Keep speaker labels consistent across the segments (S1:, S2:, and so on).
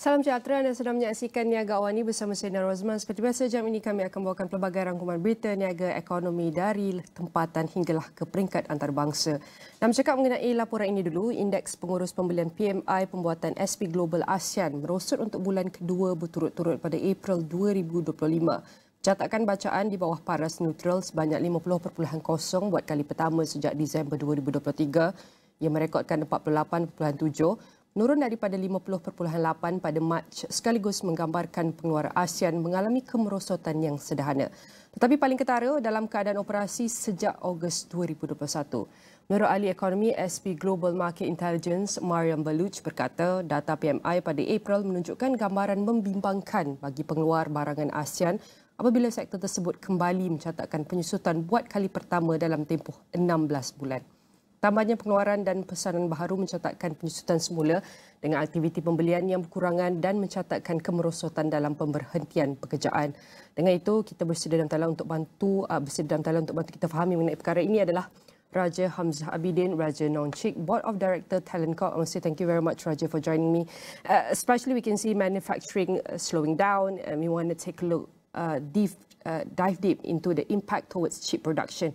S1: Salam sejahtera, anda sedang menyaksikan Niaga AWANI bersama saya Nina Rozman. Seperti biasa, jam ini kami akan bawakan pelbagai rangkuman berita niaga ekonomi dari tempatan hinggalah ke peringkat antarabangsa. Dan bercakap mengenai laporan ini dulu, Indeks Pengurus Pembelian PMI Pembuatan SP Global ASEAN merosot untuk bulan kedua berturut-turut pada April 2025. Catakan bacaan di bawah paras neutral sebanyak 50.0 buat kali pertama sejak Disember 2023. Ia merekodkan 48.7, menurun daripada 50.8 pada Mac, sekaligus menggambarkan pengeluaran ASEAN mengalami kemerosotan yang sederhana. Tetapi paling ketara dalam keadaan operasi sejak Ogos 2021. Menurut ahli ekonomi SP Global Market Intelligence, Mariam Baluch berkata, data PMI pada April menunjukkan gambaran membimbangkan bagi pengeluar barangan ASEAN apabila sektor tersebut kembali mencatatkan penyusutan buat kali pertama dalam tempoh 16 bulan. Tambahnya pengeluaran dan pesanan baharu mencatatkan penyusutan semula dengan aktiviti pembelian yang berkurangan dan mencatatkan kemerosotan dalam pemberhentian pekerjaan. Dengan itu, kita bersedia dalam talian untuk bantu kita fahami mengenai perkara ini adalah Raja Hamzah Abidin, Raja Nongchik, Board of Director Talent Corp. I want to say thank you very much, Raja, for joining me. Especially we can see manufacturing slowing down, and we want to take a look, dive deep into the impact towards chip production.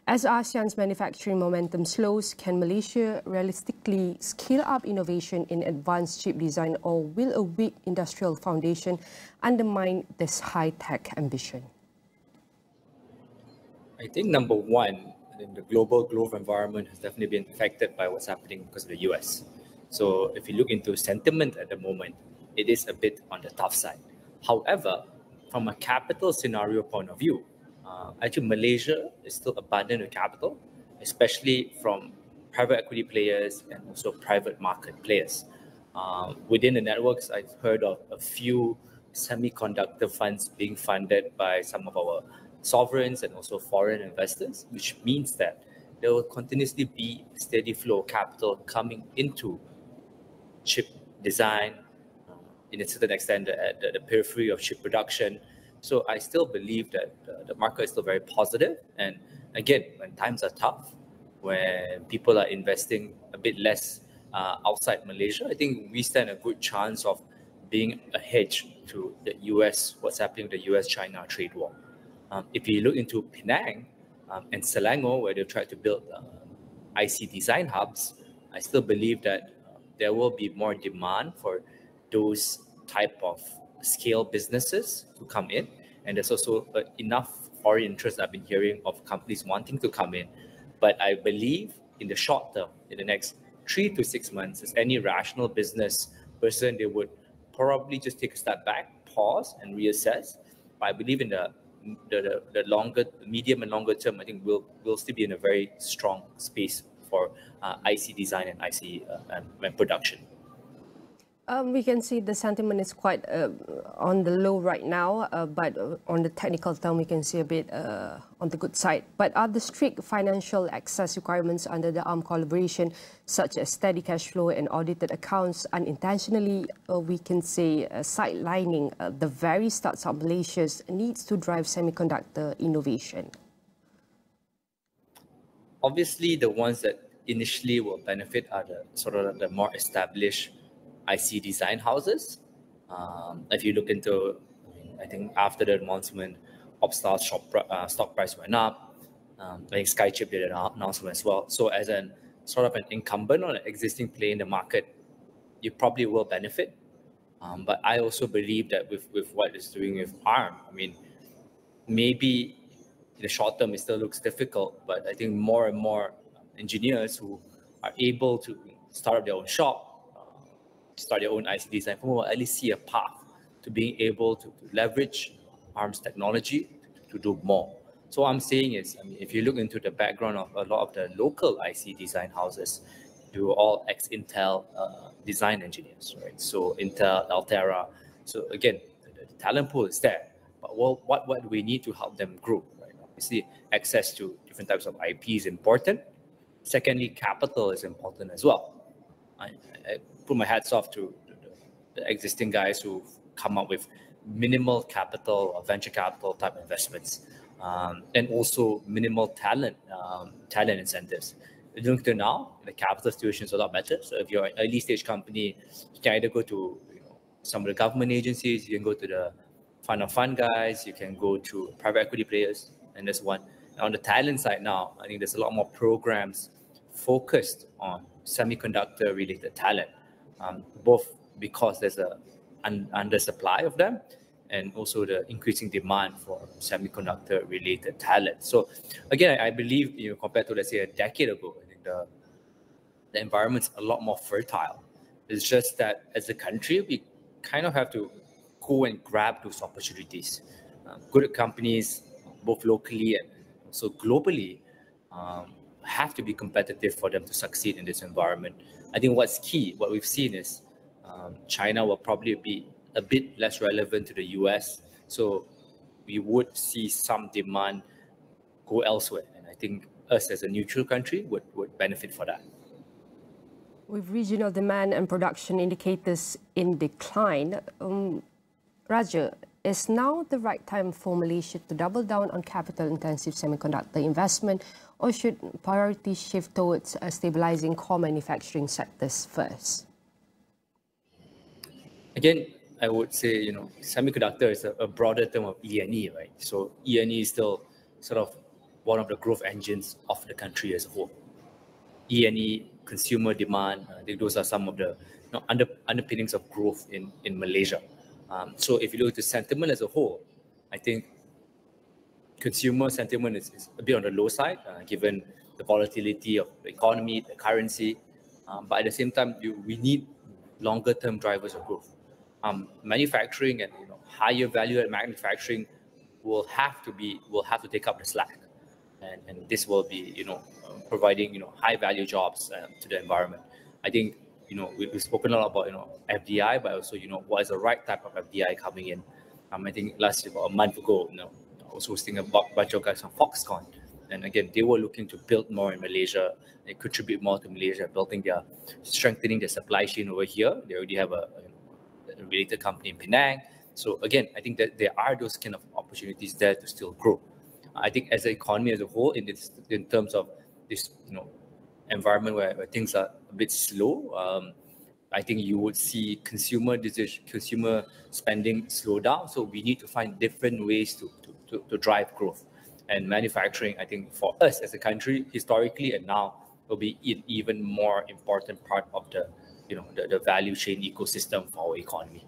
S1: As ASEAN's manufacturing momentum slows, can Malaysia realistically scale up innovation in advanced chip design, or will a weak industrial foundation undermine this high-tech ambition?
S2: I think number one, the global growth environment has definitely been affected by what's happening because of the US. So if you look into sentiment at the moment, it is a bit on the tough side. However, from a capital scenario point of view, actually Malaysia is still abundant with capital, especially from private equity players and also private market players. Within the networks, I've heard of a few semiconductor funds being funded by some of our sovereigns and also foreign investors, which means that there will continuously be a steady flow of capital coming into chip design, in a certain extent at the periphery of chip production. So I still believe that the market is still very positive. And again, when times are tough, when people are investing a bit less outside Malaysia, I think we stand a good chance of being a hedge to the US, what's happening with the US-China trade war. If you look into Penang and Selangor, where they've tried to build IC design hubs, I still believe that there will be more demand for those type of scale businesses to come in, and there's also enough foreign interest I've been hearing of companies wanting to come in. But I believe in the short term, in the next 3 to 6 months, as any rational business person, they would probably just take a step back, pause and reassess. But I believe in the longer, medium and longer term, I think we'll still be in a very strong space for IC design and IC and production.
S1: We can see the sentiment is quite on the low right now, but on the technical term, we can see a bit on the good side. But are the strict financial access requirements under the ARM collaboration, such as steady cash flow and audited accounts, unintentionally, we can say, sidelining the very starts of Malaysia's needs to drive semiconductor innovation?
S2: Obviously, the ones that initially will benefit are the more established IC design houses. If you look into, I think after the announcement, Upstar's stock price went up. I think Skychip did an announcement as well. So as an sort of an incumbent or an existing player in the market, you probably will benefit. But I also believe that with what it's doing with ARM, I mean, maybe in the short term it still looks difficult, but I think more and more engineers who are able to start up their own shop, start their own IC design firm, will at least see a path to being able to leverage ARM's technology to do more. So what I'm saying is, I mean, if you look into the background of a lot of the local IC design houses, they were all ex-Intel design engineers, right? So Intel, Altera. So again, the talent pool is there, but what do we need to help them grow? Right? Obviously, access to different types of IP is important. Secondly, capital is important as well. I put my hats off to the existing guys who've come up with minimal capital or venture capital type investments, and also minimal talent incentives. Until now, the capital situation is a lot better. So if you're an early stage company, you can either go to some of the government agencies, you can go to the fund of fund guys, you can go to private equity players, and there's one. On the talent side now, I think there's a lot more programs focused on semiconductor-related talent, both because there's an undersupply of them, and also the increasing demand for semiconductor-related talent. So again, I believe, compared to, let's say, a decade ago, I think the environment's a lot more fertile. It's just that as a country, we kind of have to go and grab those opportunities. Good companies, both locally and also globally, have to be competitive for them to succeed in this environment. I think what's key, what we've seen is China will probably be a bit less relevant to the US. So we would see some demand go elsewhere. And I think us as a neutral country would benefit for that.
S1: With regional demand and production indicators in decline, Raja, is now the right time for Malaysia to double down on capital-intensive semiconductor investment, or should priorities shift towards stabilizing core manufacturing sectors first?
S2: Again, I would say, semiconductor is a broader term of E&E, right? So E&E is still sort of one of the growth engines of the country as a whole. E&E, consumer demand, I think those are some of the underpinnings of growth in Malaysia. So if you look at the sentiment as a whole, I think consumer sentiment is a bit on the low side, given the volatility of the economy, the currency. But at the same time, we need longer-term drivers of growth. Manufacturing and higher value-added manufacturing will have to take up the slack, and this will be providing high-value jobs to the environment. I think we've spoken a lot about FDI, but also what is the right type of FDI coming in. I think about a month ago, I was hosting a bunch of guys from Foxconn, and again they were looking to build more in Malaysia and contribute more to Malaysia, strengthening their supply chain over here. They already have a related company in Penang. So again, I think that there are those kind of opportunities there to still grow. I think as an economy as a whole, in terms of this environment where things are a bit slow, I think you would see consumer spending slow down. So we need to find different ways to drive growth. And manufacturing, I think for us as a country, historically and now, will be an even more important part of the value chain ecosystem for our economy.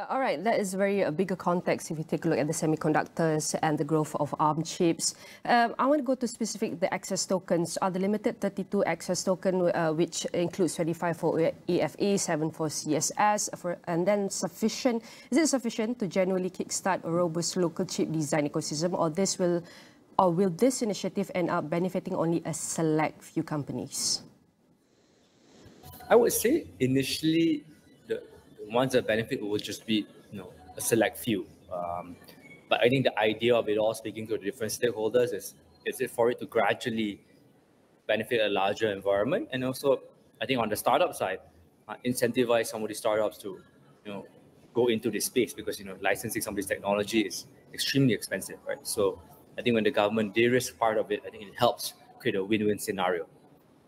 S1: All right, that is a bigger context if you take a look at the semiconductors and the growth of ARM chips. I want to go to the access tokens. Are the limited 32 access token, which includes 25 for EFA, 7 for CSS, and then sufficient? Is it sufficient to genuinely kickstart a robust local chip design ecosystem, or will this initiative end up benefiting only a select few companies?
S2: I would say initially, the ones that benefit will just be a select few. But I think the idea of it all, speaking to the different stakeholders, is it for it to gradually benefit a larger environment, and also I think on the startup side, incentivize some of the startups to go into this space, because licensing some of this technology is extremely expensive, right? So I think when the government de-risk part of it, I think it helps create a win-win scenario.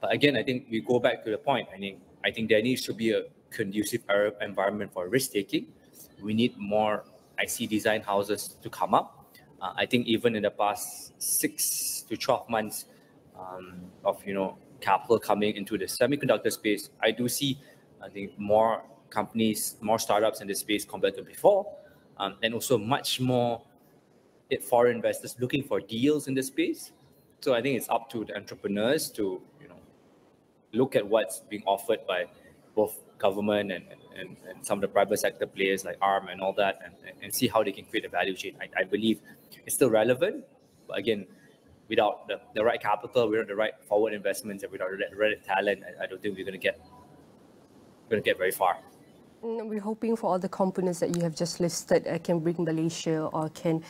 S2: But again, I think we go back to the point. I think there needs to be a conducive environment for risk-taking. We need more IC design houses to come up. I think even in the past 6 to 12 months of capital coming into the semiconductor space, I do see, I think, more companies, more startups in this space compared to before, and also much more foreign investors looking for deals in this space. So I think it's up to the entrepreneurs to look at what's being offered by both government and some of the private sector players like ARM and all that, and see how they can create a value chain. I believe it's still relevant, but again, without the right capital, without the right forward investments, and without the right talent, I don't think we're going to get very far.
S1: We're hoping for all the components that you have just listed can bring Malaysia, or can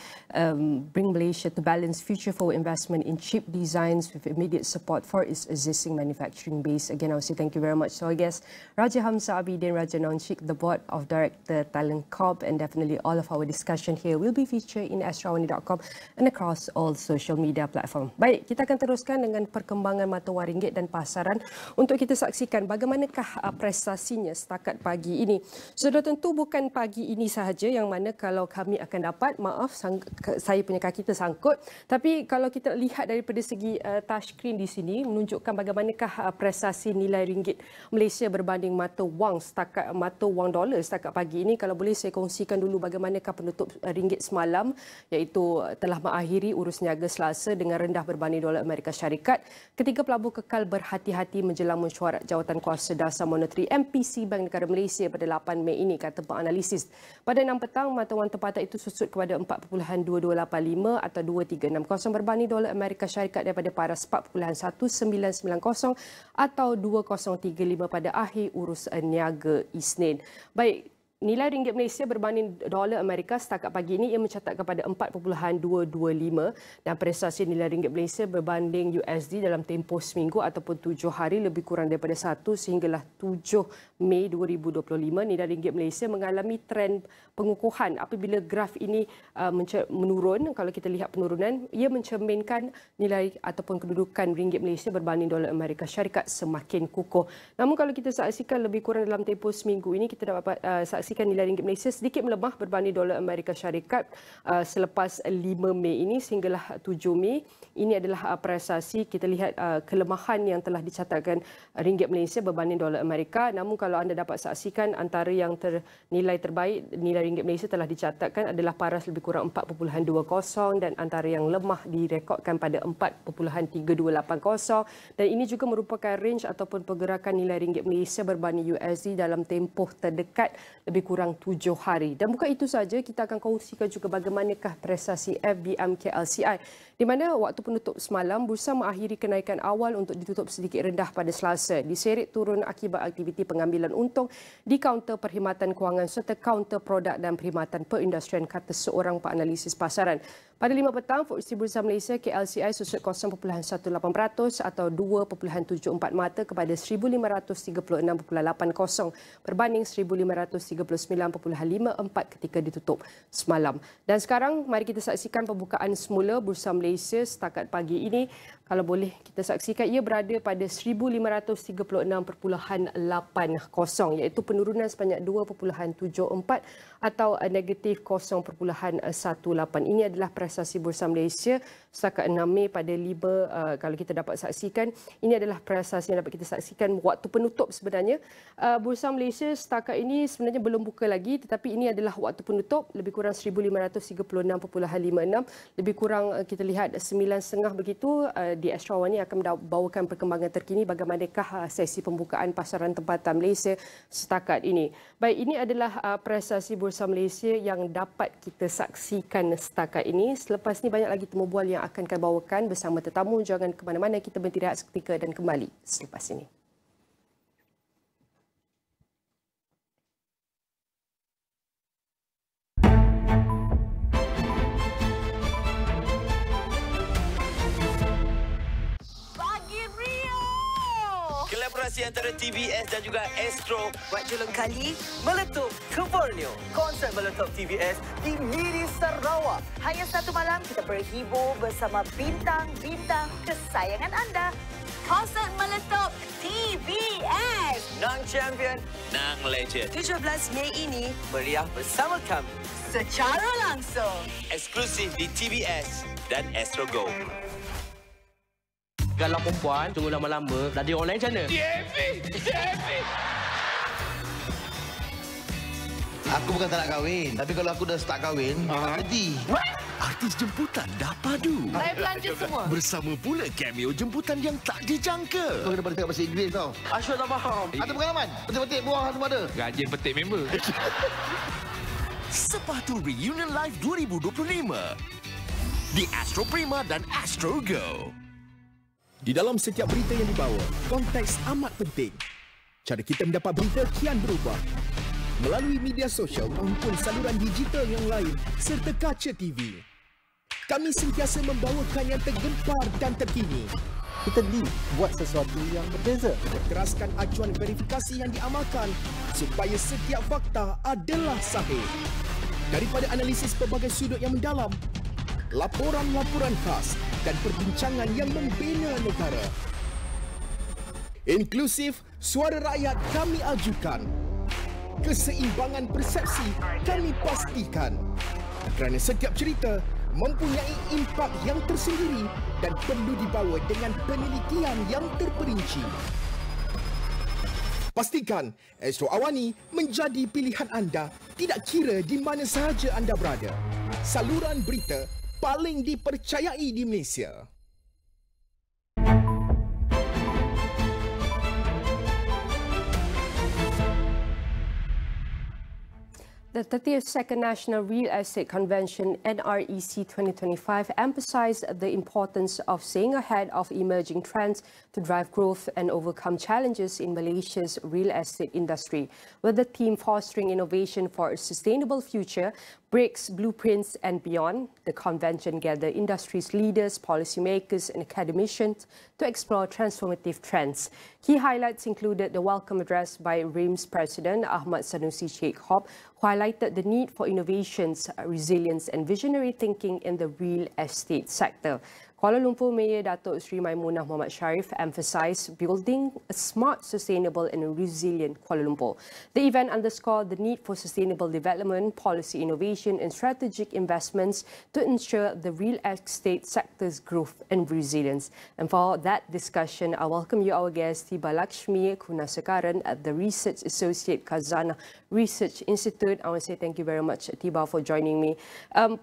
S1: bring Malaysia to balance future forward investment in chip designs with immediate support for its existing manufacturing base. Again, I would say thank you very much. So I guess Raja Hamza Abidin Raja Nonshik, the Board of Director Talent Corp, and definitely all of our discussion here will be featured in AWANI.com and across all social media platform. Baik, kita akan teruskan dengan perkembangan mata wang ringgit dan pasaran untuk kita saksikan bagaimanakah prestasinya setakat pagi ini. Sudah tentu bukan pagi ini sahaja yang mana kalau kami akan dapat, maaf saya punya kaki tersangkut, tapi kalau kita lihat daripada segi touchscreen di sini menunjukkan bagaimanakah prestasi nilai ringgit Malaysia berbanding mata wang dolar setakat pagi ini. Kalau boleh saya kongsikan dulu bagaimanakah penutup ringgit semalam, iaitu telah mengakhiri urus niaga Selasa dengan rendah berbanding dolar Amerika Syarikat. Ketiga pelabur kekal berhati-hati menjelang mesyuarat jawatan kuasa dasar moneteri MPC Bank Negara Malaysia pada 8 Mei ini, kata penganalisis. Pada 6 petang, mata wang tempatan itu susut kepada 4.2285 atau 2360 berbanding dolar Amerika Syarikat daripada paras 4.1990 atau 2035 pada akhir urus niaga Isnin. Baik, nilai ringgit Malaysia berbanding dolar Amerika setakat pagi ini ia mencatat kepada 4.225 dan prestasi nilai ringgit Malaysia berbanding USD dalam tempoh seminggu ataupun 7 hari lebih kurang daripada 1 sehinggalah 7 Mei 2025. Nilai ringgit Malaysia mengalami trend pengukuhan. Apabila graf ini menurun, kalau kita lihat penurunan, ia mencerminkan nilai ataupun kedudukan ringgit Malaysia berbanding dolar Amerika Syarikat semakin kukuh. Namun kalau kita saksikan lebih kurang dalam tempoh seminggu ini, kita dapat saksikan nilai ringgit Malaysia sedikit melemah berbanding dolar Amerika Syarikat selepas 5 Mei ini sehinggalah 7 Mei. Ini adalah prestasi, kita lihat kelemahan yang telah dicatatkan ringgit Malaysia berbanding dolar Amerika. Namun kalau anda dapat saksikan antara yang nilai terbaik, nilai ringgit Malaysia telah dicatatkan adalah paras lebih kurang 4.20 dan antara yang lemah direkodkan pada 4.3280 dan ini juga merupakan range ataupun pergerakan nilai ringgit Malaysia berbanding USD dalam tempoh terdekat lebih kurang 7 hari. Dan bukan itu saja, kita akan kongsikan juga bagaimanakah prestasi FBM KLCI di mana waktu penutup semalam bursa mengakhiri kenaikan awal untuk ditutup sedikit rendah pada Selasa, diseret turun akibat aktiviti pengambilan untung di kaunter perkhidmatan kewangan serta kaunter produk dan perkhidmatan perindustrian, kata seorang penganalisis pasaran. Pada 5 petang, FTSE Bursa Malaysia KLCI susut 0.18% atau 2.74 mata kepada 1536.80 berbanding 1539.54 ketika ditutup semalam. Dan sekarang mari kita saksikan pembukaan semula Bursa Malaysia setakat pagi ini. Kalau boleh kita saksikan, ia berada pada 1536.80 iaitu penurunan sebanyak 2.74 atau negatif 0.18. Ini adalah prestasi Bursa Malaysia setakat 6 Mei pada 5. Kalau kita dapat saksikan, ini adalah prestasi yang dapat kita saksikan waktu penutup sebenarnya. Bursa Malaysia setakat ini sebenarnya belum buka lagi, tetapi ini adalah waktu penutup lebih kurang 1536.56. Lebih kurang kita lihat 9.30 begitu. Di Astro AWANI akan membawakan perkembangan terkini bagaimanakah sesi pembukaan pasaran tempatan Malaysia setakat ini. Baik, ini adalah prestasi Bursa Malaysia yang dapat kita saksikan setakat ini. Selepas ini banyak lagi temu bual yang akan kami bawakan bersama tetamu. Jangan ke mana-mana, kita berhenti rehat seketika dan kembali selepas ini.
S3: Kolaborasi antara TVS dan juga Astro buat julung kali meletup ke Borneo. Konsert meletup TVS di Miri Sarawak.
S4: Hanya satu malam kita berhibur bersama bintang-bintang kesayangan anda. Konsert meletup TVS.
S3: Nang Champion, Nang Legend.
S4: 17 Mei ini
S3: Meriah bersama kami.
S4: secara langsung.
S3: Eksklusif di TVS dan Astro Go.
S5: Kalau perempuan tunggu lama-lama, dah ada orang lain macam mana?
S6: Aku bukan tak nak kahwin, tapi kalau aku dah start kahwin, nanti.
S7: Artis jemputan dah padu.
S4: Saya belanja semua.
S7: Bersama pula cameo jemputan yang tak dijangka.
S6: Kau kena pada cakap bahasa Inggeris tau.
S5: Astro tak faham.
S6: Ada pengalaman? Petik-petik buah semua ada.
S5: Rajin petik member.
S7: Sepatu Reunion Live 2025 di Astro Prima dan Astro Go. Di dalam setiap berita yang dibawa, konteks amat penting. Cara kita mendapat berita kian berubah. Melalui media sosial maupun saluran digital yang lain serta kaca TV. Kami sentiasa membawakan yang tergempar dan terkini.
S8: Kita buat sesuatu yang berbeza.
S7: Teraskan acuan verifikasi yang diamalkan supaya setiap fakta adalah sahih. Daripada analisis pelbagai sudut yang mendalam, laporan-laporan khas dan perbincangan yang membina negara. Inklusif, suara rakyat kami ajukan. Keseimbangan persepsi kami pastikan. Kerana setiap cerita mempunyai impak yang tersendiri dan perlu dibawa dengan penelitian yang terperinci. Pastikan Astro AWANI menjadi pilihan anda tidak kira di mana sahaja anda berada. Saluran berita paling dipercayai di Malaysia.
S1: The 32nd National Real Estate Convention NREC 2025 emphasized the importance of staying ahead of emerging trends to drive growth and overcome challenges in Malaysia's real estate industry. With the theme Fostering Innovation for a Sustainable Future, Breaks, Blueprints and Beyond, the convention gathered industry's leaders, policymakers and academicians to explore transformative trends. Key highlights included the welcome address by RIMS President Ahmad Sanusi Sheikh Hob, who highlighted the need for innovations, resilience and visionary thinking in the real estate sector. Kuala Lumpur Mayor Datuk Sri Maimunah Muhammad Sharif emphasised building a smart, sustainable and resilient Kuala Lumpur. The event underscored the need for sustainable development, policy innovation and strategic investments to ensure the real estate sector's growth and resilience. And for that discussion, I welcome you our guest, Tiba Lakshmi Kunasekaran at the Research Associate Khazanah Research Institute. I want to say thank you very much, Tiba, for joining me.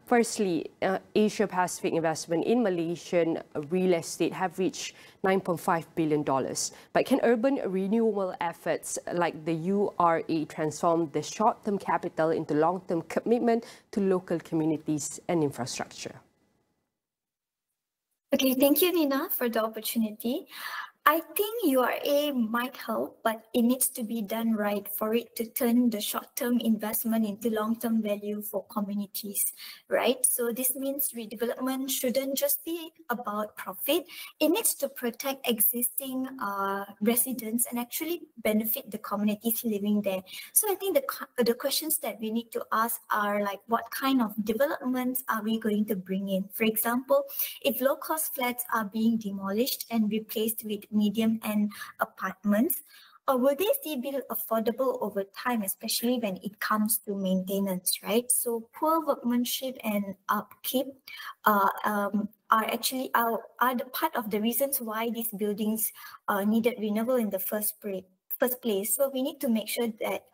S1: Firstly, Asia Pacific investment in Malaysian real estate have reached $9.5 billion. But can urban renewal efforts like the URA transform the short-term capital into long-term commitment to local communities and infrastructure?
S9: Okay, thank you, Nina, for the opportunity. I think URA might help, but it needs to be done right for it to turn the short-term investment into long-term value for communities, right? So this means redevelopment shouldn't just be about profit. It needs to protect existing residents and actually benefit the communities living there. So I think the questions that we need to ask are like, what kind of developments are we going to bring in? For example, if low-cost flats are being demolished and replaced with medium-end apartments, or will they still be affordable over time, especially when it comes to maintenance, right? So poor workmanship and upkeep are the part of the reasons why these buildings needed renewal in the first place. So we need to make sure that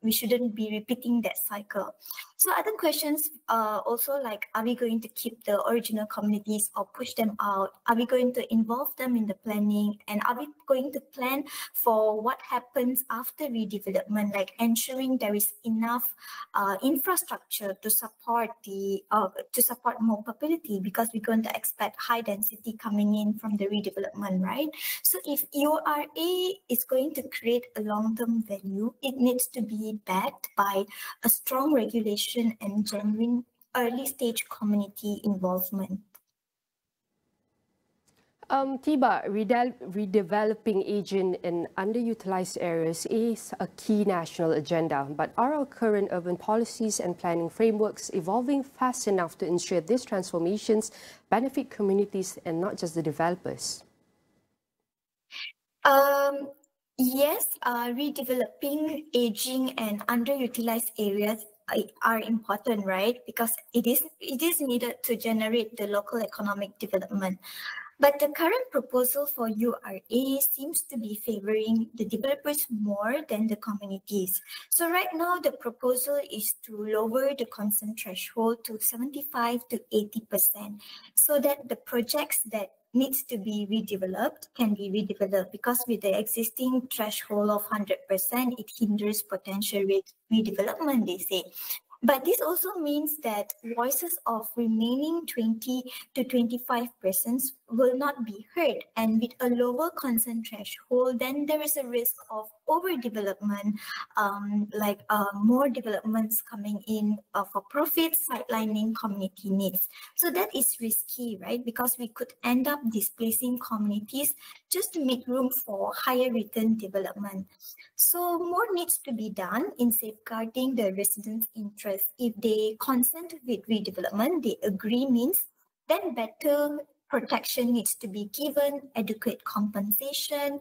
S9: we shouldn't be repeating that cycle. So other questions also like, are we going to keep the original communities or push them out? Are we going to involve them in the planning? And are we going to plan for what happens after redevelopment, like ensuring there is enough infrastructure to support more mobility, because we're going to expect high density coming in from the redevelopment, right? So if URA is going to create a long-term value, it needs to be backed by a strong regulation and genuine early-stage community involvement.
S1: Tiba, redeveloping aging in underutilized areas is a key national agenda, but are our current urban policies and planning frameworks evolving fast enough to ensure these transformations benefit communities and not just the developers?
S9: Yes, redeveloping aging and underutilized areas are important, right? Because it is needed to generate the local economic development. But the current proposal for URA seems to be favoring the developers more than the communities. So right now, the proposal is to lower the consent threshold to 75 to 80%, so that the projects that needs to be redeveloped can be redeveloped, because with the existing threshold of 100%, it hinders potential redevelopment, they say. But this also means that voices of remaining 20 to 25% will not be heard. And with a lower consent threshold, then there is a risk of overdevelopment, more developments coming in for profit, sidelining community needs. So that is risky, right? Because we could end up displacing communities just to make room for higher return development. So more needs to be done in safeguarding the residents' interests. If they consent with redevelopment, they agree means then better protection needs to be given, adequate compensation,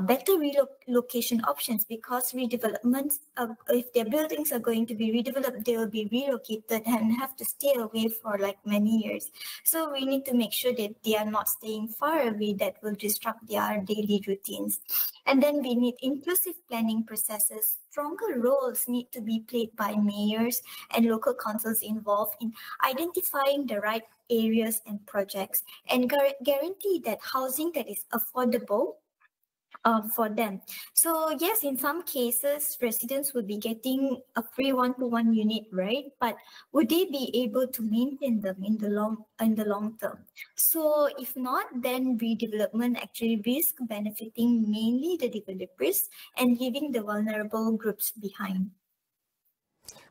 S9: better relocation options, because redevelopments, if their buildings are going to be redeveloped, they will be relocated and have to stay away for like many years. So we need to make sure that they are not staying far away that will disrupt their daily routines. And then we need inclusive planning processes. Stronger roles need to be played by mayors and local councils involved in identifying the right areas and projects, and guarantee that housing that is affordable for them. So yes, in some cases, residents will be getting a free one-to-one unit, right? But would they be able to maintain them in the long term? So if not, then redevelopment actually risks benefiting mainly the developers and leaving the vulnerable groups behind.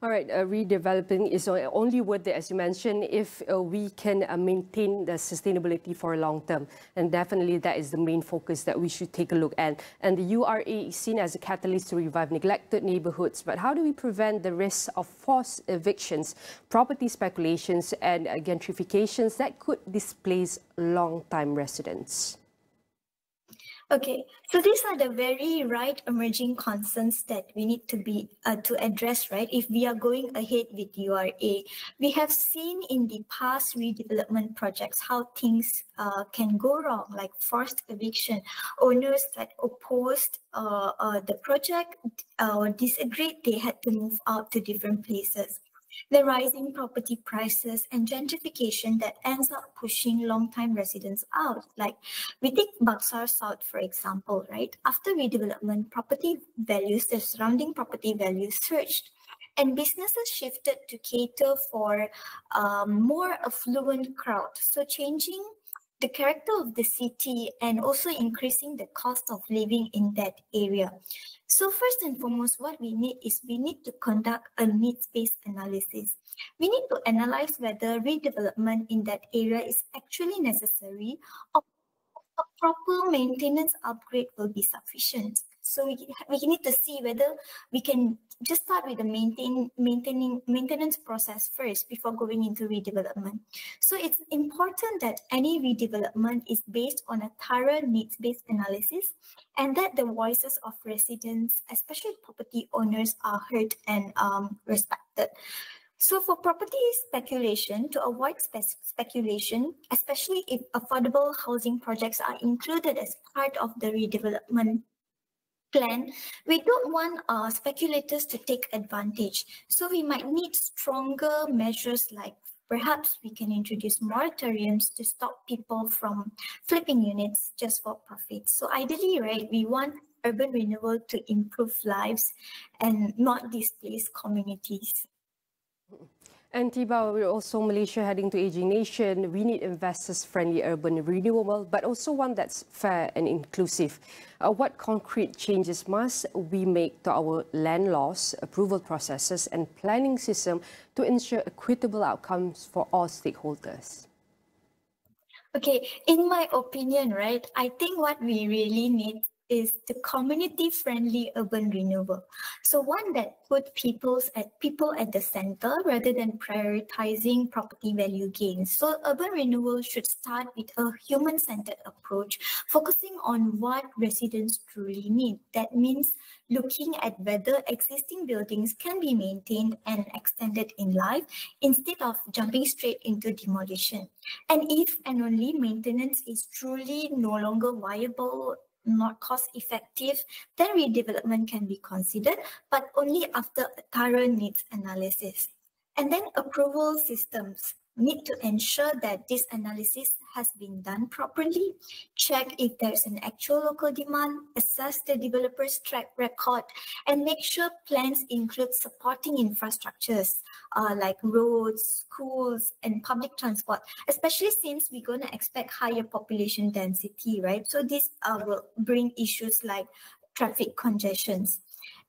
S1: All right, redeveloping is only worth it, as you mentioned, if we can maintain the sustainability for long term. And definitely that is the main focus that we should take a look at. And the URA is seen as a catalyst to revive neglected neighborhoods. But how do we prevent the risks of forced evictions, property speculations, and gentrifications that could displace long-time residents?
S9: Okay, so these are the very right emerging concerns that we need to be to address, right? If we are going ahead with URA, we have seen in the past redevelopment projects how things can go wrong, like forced eviction. Owners that opposed the project or disagreed, they had to move out to different places. The rising property prices and gentrification that ends up pushing long-time residents out. Like we take Baksar South, for example, right? After redevelopment, property values, the surrounding property values surged, and businesses shifted to cater for more affluent crowd. So changing the character of the city and also increasing the cost of living in that area. So first and foremost, what we need to conduct a needs-based analysis. We need to analyze whether redevelopment in that area is actually necessary or a proper maintenance upgrade will be sufficient. So we need to see whether we can just start with the maintenance process first before going into redevelopment. So it's important that any redevelopment is based on a thorough needs-based analysis, and that the voices of residents, especially property owners, are heard and respected. So for property speculation, to avoid speculation, especially if affordable housing projects are included as part of the redevelopment plan, we don't want speculators to take advantage. So we might need stronger measures, like perhaps we can introduce moratoriums to stop people from flipping units just for profit. So ideally, right, we want urban renewal to improve lives and not displace communities.
S1: And Tiba, we're also Malaysia heading to aging nation. We need investors-friendly urban renewal, but also one that's fair and inclusive. What concrete changes must we make to our land laws, approval processes, and planning system to ensure equitable outcomes for all stakeholders?
S9: Okay, in my opinion, right, I think what we really need is the community-friendly urban renewal. So one that put people at the center rather than prioritizing property value gains. So urban renewal should start with a human-centered approach, focusing on what residents truly need. That means looking at whether existing buildings can be maintained and extended in life instead of jumping straight into demolition. And if and only maintenance is truly no longer viable, not cost-effective, then redevelopment can be considered, but only after a thorough needs analysis. And then approval systems need to ensure that this analysis has been done properly, check if there's an actual local demand, assess the developer's track record, and make sure plans include supporting infrastructures like roads, schools, and public transport, especially since we're going to expect higher population density, right? So this will bring issues like traffic congestions.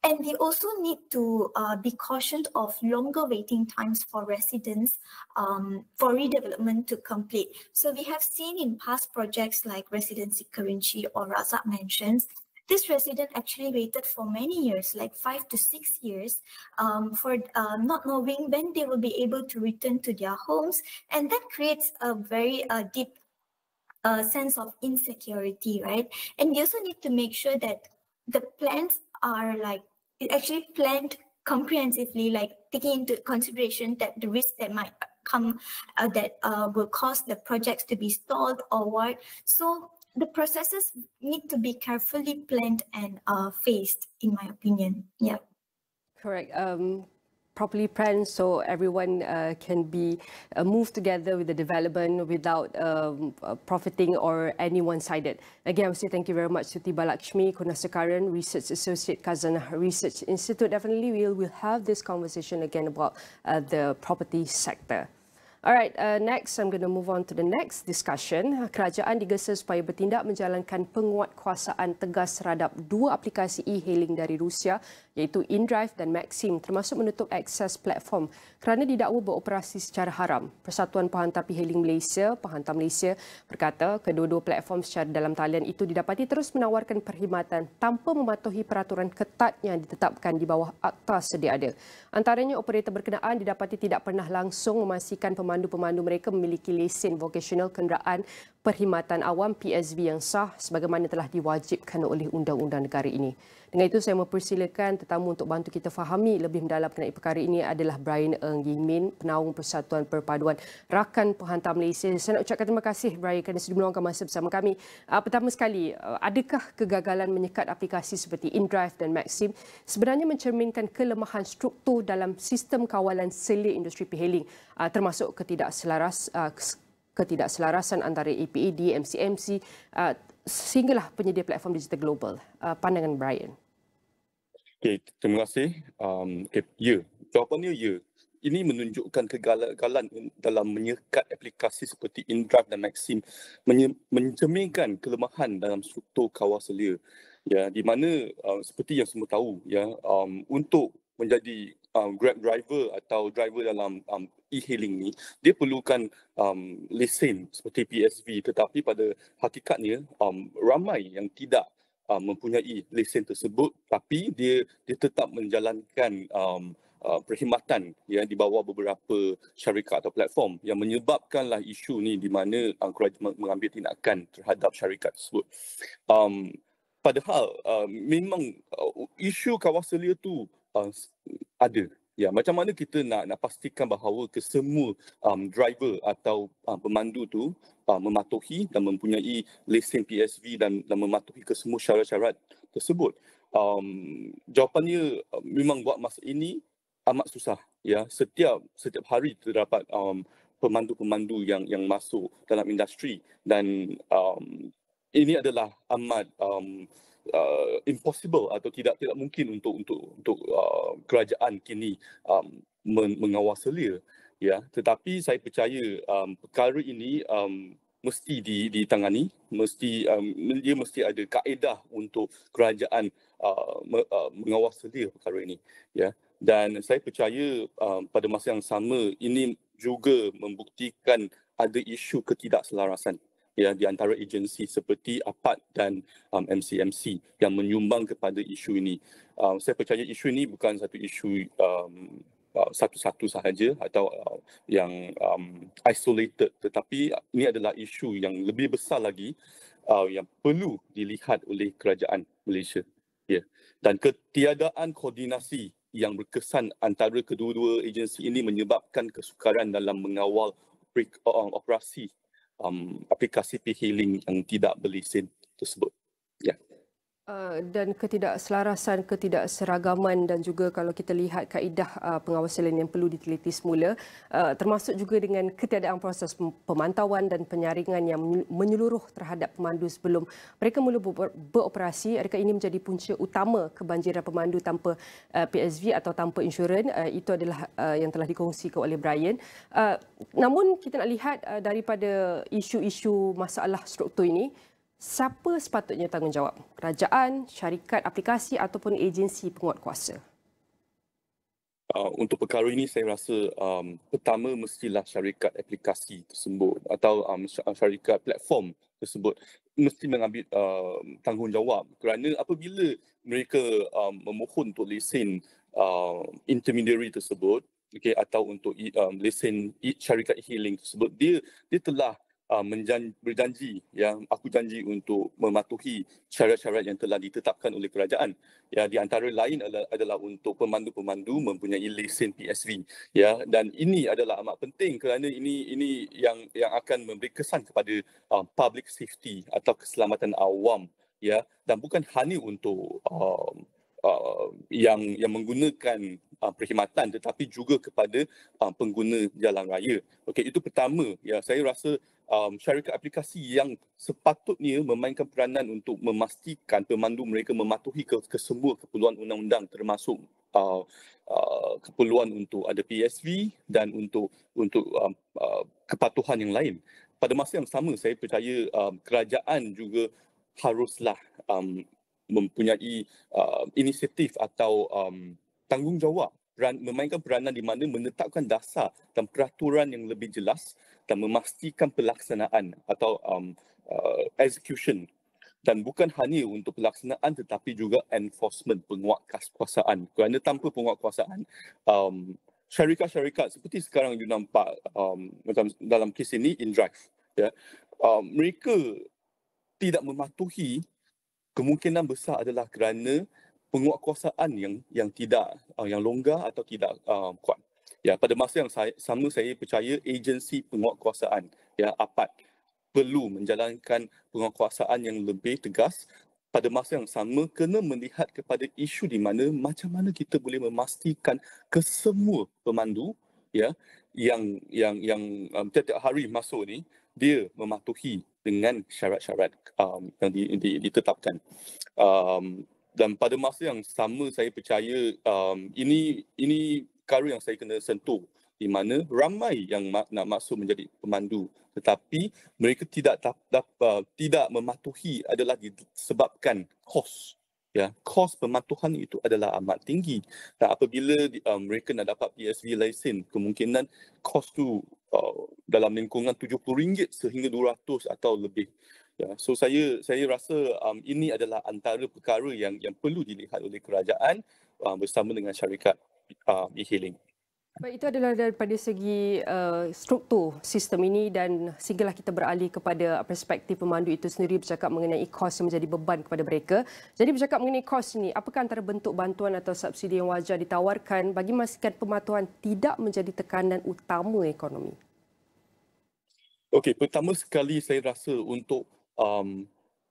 S9: And we also need to be cautioned of longer waiting times for residents for redevelopment to complete. So we have seen in past projects like Residency Kerinci or Razak Mansions, this resident actually waited for many years, like 5 to 6 years, for not knowing when they will be able to return to their homes. And that creates a very deep a sense of insecurity, right? And we also need to make sure that the plans are actually planned comprehensively, like taking into consideration that the risk that might come that will cause the projects to be stalled or what. So the processes need to be carefully planned and phased, in my opinion. Yeah.
S1: Correct. Properly planned so everyone can be moved together with the development without profiting or any one-sided. Again, I would say thank you very much to Tiba Lakshmi, Kunasekaran, Research Associate, Khazanah Research Institute. Definitely we'll have this conversation again about the property sector. Alright, next I'm going to move on to the next discussion. Kerajaan digesa supaya bertindak menjalankan penguatkuasaan tegas terhadap dua aplikasi e-hailing dari Rusia iaitu InDrive dan Maxim termasuk menutup akses platform kerana didakwa beroperasi secara haram. Persatuan Penghantar e-hailing Malaysia, Penghantar Malaysia berkata kedua-dua platform secara dalam talian itu didapati terus menawarkan perkhidmatan tanpa mematuhi peraturan ketat yang ditetapkan di bawah akta sedia ada. Antaranya operator berkenaan didapati tidak pernah langsung memastikan pemandu-pemandu mereka memiliki lesen vokasional kenderaan perkhidmatan awam PSV yang sah sebagaimana telah diwajibkan oleh undang-undang negara ini. Dengan itu saya mempersilakan tetamu untuk bantu kita fahami lebih mendalam mengenai perkara ini adalah Brian Ng Yimin, Penaung Persatuan Perpaduan Rakan Penghantar Malaysia. Saya nak ucapkan terima kasih Brian kerana sudah meluangkan masa bersama kami. Pertama sekali, adakah kegagalan menyekat aplikasi seperti InDrive dan Maxim sebenarnya mencerminkan kelemahan struktur dalam sistem kawalan selia industri e-hailing termasuk ketidakselarasan antara APAD, MCMC sehinggalah penyedia platform digital global? Pandangan Brian.
S10: Okay, terima kasih. Ya, jawapannya ya. Ini menunjukkan kegagalan dalam menyekat aplikasi seperti InDrive dan Maxim mencerminkan kelemahan dalam struktur kawal selia. Ya, di mana seperti yang semua tahu, ya, untuk menjadi Grab driver atau driver dalam e-hailing ni, dia perlukan lesen seperti PSV, tetapi pada hakikatnya ramai yang tidak mempunyai lesen tersebut, tapi dia tetap menjalankan perkhidmatan ya di bawah beberapa syarikat atau platform yang menyebabkanlah isu ni di mana kerajaan mengambil tindakan terhadap syarikat tersebut. Padahal memang isu kawal selia tu ada. Ya, macam mana kita nak pastikan bahawa kesemua driver atau pemandu tu mematuhi dan mempunyai lesen PSV dan mematuhi kesemua syarat-syarat tersebut. Jawapannya memang buat masa ini amat susah. Ya, setiap hari terdapat pemandu-pemandu yang masuk dalam industri dan ini adalah amat impossible atau tidak mungkin untuk kerajaan kini mengawal selia, ya. Tetapi saya percaya perkara ini mesti ditangani, dia mesti ada kaedah untuk kerajaan mengawal selia perkara ini, ya. Dan saya percaya pada masa yang sama ini juga membuktikan ada isu ketidakselarasan ya di antara agensi seperti APAD dan MCMC yang menyumbang kepada isu ini. Saya percaya isu ini bukan satu isu satu-satu sahaja atau yang isolated, tetapi ini adalah isu yang lebih besar lagi yang perlu dilihat oleh kerajaan Malaysia. Ya. Dan ketiadaan koordinasi yang berkesan antara kedua-dua agensi ini menyebabkan kesukaran dalam mengawal operasi aplikasi e-hailing yang tidak berlesen tersebut. Ya.
S1: Dan ketidakselarasan, ketidakseragaman dan juga kalau kita lihat kaedah pengawasan yang perlu diteliti semula, termasuk juga dengan ketiadaan proses pemantauan dan penyaringan yang menyeluruh terhadap pemandu sebelum mereka mula beroperasi. Adakah ini menjadi punca utama kebanjiran pemandu tanpa PSV atau tanpa insurans? Itu adalah yang telah dikongsikan oleh Brian. Namun kita nak lihat daripada isu-isu masalah struktur ini, siapa sepatutnya tanggungjawab? Kerajaan, syarikat aplikasi ataupun agensi penguatkuasa?
S10: Untuk perkara ini saya rasa pertama mestilah syarikat aplikasi tersebut atau syarikat platform tersebut mesti mengambil tanggungjawab kerana apabila mereka memohon untuk lesen intermediary tersebut, okay, atau untuk lesen syarikat e-hailing tersebut, dia telah berjanji, ya, aku janji untuk mematuhi syarat-syarat yang telah ditetapkan oleh kerajaan. Ya, di antara lain adalah untuk pemandu-pemandu mempunyai lesen PSV. Ya, dan ini adalah amat penting kerana ini yang akan memberi kesan kepada public safety atau keselamatan awam. Ya, dan bukan hanya untuk yang menggunakan perkhidmatan tetapi juga kepada pengguna jalan raya. Okey, itu pertama. Ya, saya rasa syarikat aplikasi yang sepatutnya memainkan peranan untuk memastikan pemandu mereka mematuhi kesemua keperluan undang-undang termasuk keperluan untuk ada PSV dan untuk kepatuhan yang lain. Pada masa yang sama, saya percaya kerajaan juga haruslah mempunyai inisiatif atau tanggungjawab memainkan peranan di mana menetapkan dasar dan peraturan yang lebih jelas dan memastikan pelaksanaan atau execution, dan bukan hanya untuk pelaksanaan tetapi juga enforcement, penguatkuasaan. Kerana tanpa penguatkuasaan, syarikat-syarikat seperti sekarang you nampak macam dalam kes ini InDrive, ya, mereka tidak mematuhi, kemungkinan besar adalah kerana penguatkuasaan yang tidak yang longgar atau tidak kuat. Ya, pada masa yang sama saya percaya agensi penguatkuasaan, ya, APAD, perlu menjalankan penguatkuasaan yang lebih tegas. Pada masa yang sama kena melihat kepada isu di mana macam mana kita boleh memastikan kesemua pemandu, ya, yang setiap hari masuk ni dia mematuhi dengan syarat-syarat yang ditetapkan. Dan pada masa yang sama saya percaya ini perkara yang saya kena sentuh, di mana ramai yang nak masuk menjadi pemandu tetapi mereka tidak mematuhi adalah disebabkan kos. Ya, kos pematuhan itu adalah amat tinggi. Dan apabila mereka nak dapat PSV lesen, kemungkinan kos tu dalam lingkungan RM70 sehingga RM200 atau lebih. Ya, so saya rasa ini adalah antara perkara yang perlu dilihat oleh kerajaan bersama dengan syarikat e-hailing.
S1: Baik, itu adalah daripada segi struktur sistem ini, dan sehinggalah kita beralih kepada perspektif pemandu itu sendiri bercakap mengenai kos yang menjadi beban kepada mereka. Jadi bercakap mengenai kos ini, apakah antara bentuk bantuan atau subsidi yang wajar ditawarkan bagi memastikan pematuhan tidak menjadi tekanan utama ekonomi?
S10: Okey, pertama sekali saya rasa untuk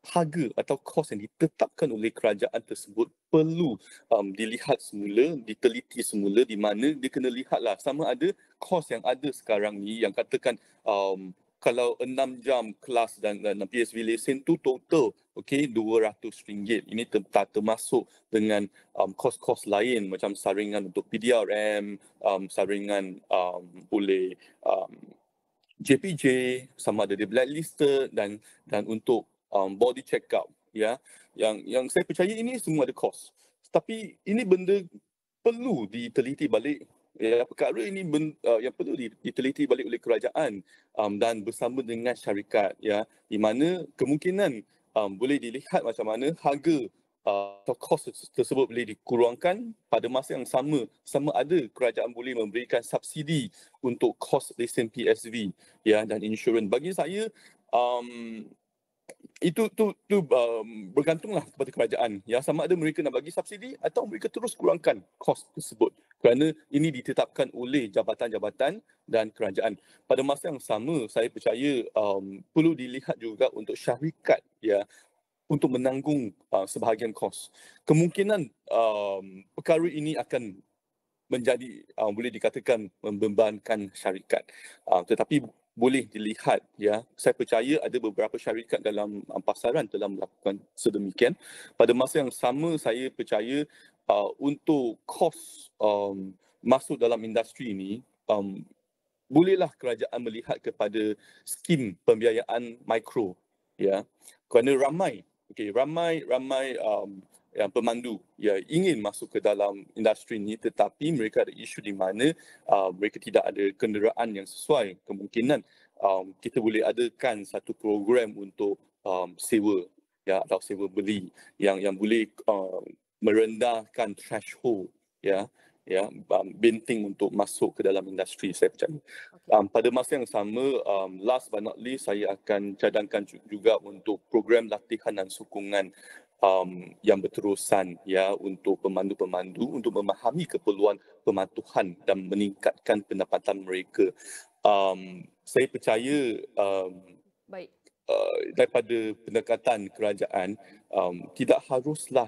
S10: harga atau kos yang ditetapkan oleh kerajaan tersebut perlu dilihat semula, diteliti semula, di mana dia kena lihatlah sama ada kos yang ada sekarang ni yang katakan kalau 6 jam kelas dan PSV lesen tu total okey RM200. Ini termasuk dengan kos-kos lain macam saringan untuk PDRM, saringan oleh JPJ, sama ada dia blacklisted dan untuk body check up, ya, yang saya percaya ini semua ada kos. Tapi ini benda perlu diteliti balik, ya, perkara ini yang perlu diteliti balik oleh kerajaan dan bersama dengan syarikat, ya, di mana kemungkinan boleh dilihat macam mana harga atau kos tersebut boleh dikurangkan. Pada masa yang sama ada kerajaan boleh memberikan subsidi untuk kos lesen PSV, ya, dan insurans. Bagi saya itu bergantunglah kepada kerajaan, ya, sama ada mereka nak bagi subsidi atau mereka terus kurangkan kos tersebut, kerana ini ditetapkan oleh jabatan-jabatan dan kerajaan. Pada masa yang sama saya percaya perlu dilihat juga untuk syarikat, ya, untuk menanggung sebahagian kos. Kemungkinan perkara ini akan menjadi boleh dikatakan membebankan syarikat, tetapi boleh dilihat, ya, saya percaya ada beberapa syarikat dalam pasaran telah melakukan sedemikian. Pada masa yang sama saya percaya untuk kos masuk dalam industri ini bolehlah kerajaan melihat kepada skim pembiayaan mikro, ya, kerana ramai yang pemandu, ya, ingin masuk ke dalam industri ini tetapi mereka ada isu di mana mereka tidak ada kenderaan yang sesuai. Kemungkinan kita boleh adakan satu program untuk sewa, ya, atau sewa beli yang boleh merendahkan threshold, ya, ya, benteng untuk masuk ke dalam industri, saya percaya. Pada masa yang sama, last but not least, saya akan cadangkan juga untuk program latihan dan sokongan yang berterusan, ya, untuk pemandu-pemandu untuk memahami keperluan pematuhan dan meningkatkan pendapatan mereka. Saya percaya
S1: Baik.
S10: Daripada pendekatan kerajaan, tidak haruslah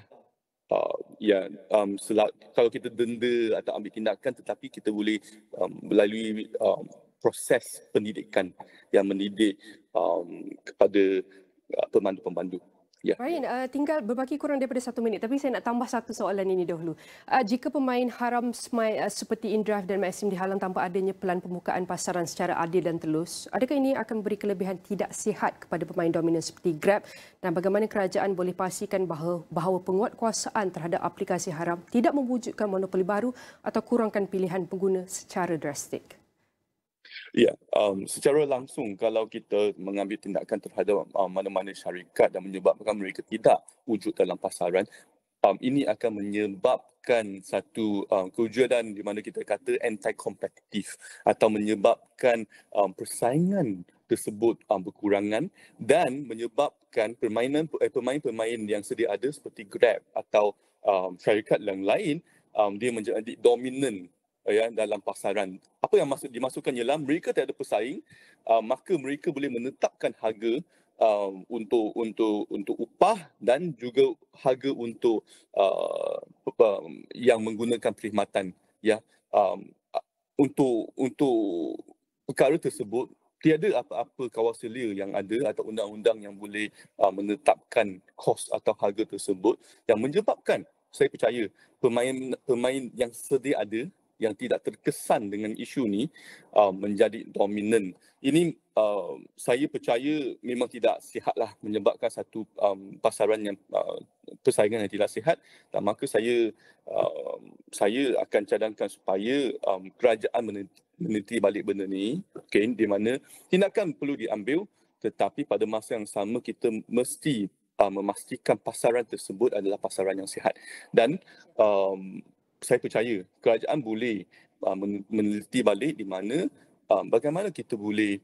S10: kalau kita denda atau ambil tindakan, tetapi kita boleh melalui proses pendidikan yang mendidik kepada pemandu-pemandu. Ya.
S1: Brian, tinggal berbaki kurang daripada 1 minit, tapi saya nak tambah satu soalan ini dahulu. Jika pemain haram seperti InDrive dan Maxim dihalang tanpa adanya pelan pembukaan pasaran secara adil dan telus, adakah ini akan memberi kelebihan tidak sihat kepada pemain dominan seperti Grab, dan bagaimana kerajaan boleh pastikan bahawa penguatkuasaan terhadap aplikasi haram tidak mewujudkan monopoli baru atau kurangkan pilihan pengguna secara drastik?
S10: Ya, secara langsung kalau kita mengambil tindakan terhadap mana-mana syarikat dan menyebabkan mereka tidak wujud dalam pasaran, ini akan menyebabkan satu kewujudan di mana kita kata anti-kompetitif atau menyebabkan persaingan tersebut berkurangan dan menyebabkan pemain-pemain yang sedia ada seperti Grab atau syarikat yang lain dia menjadi dominan, ya, dalam pasaran. Apa yang dimasukkan ialah mereka tak ada pesaing, maka mereka boleh menetapkan harga untuk upah dan juga harga untuk yang menggunakan perkhidmatan, ya. Untuk perkara tersebut tiada apa-apa kawaselia yang ada atau undang-undang yang boleh menetapkan kos atau harga tersebut, yang menyebabkan saya percaya pemain yang sedia ada yang tidak terkesan dengan isu ni menjadi dominan. Ini saya percaya memang tidak sihatlah, menyebabkan satu pasaran yang persaingan yang tidak sihat, dan maka saya akan cadangkan supaya kerajaan meneliti balik benda ni, okay, di mana tindakan perlu diambil, tetapi pada masa yang sama kita mesti memastikan pasaran tersebut adalah pasaran yang sihat. Dan saya percaya kerajaan boleh meneliti balik di mana bagaimana kita boleh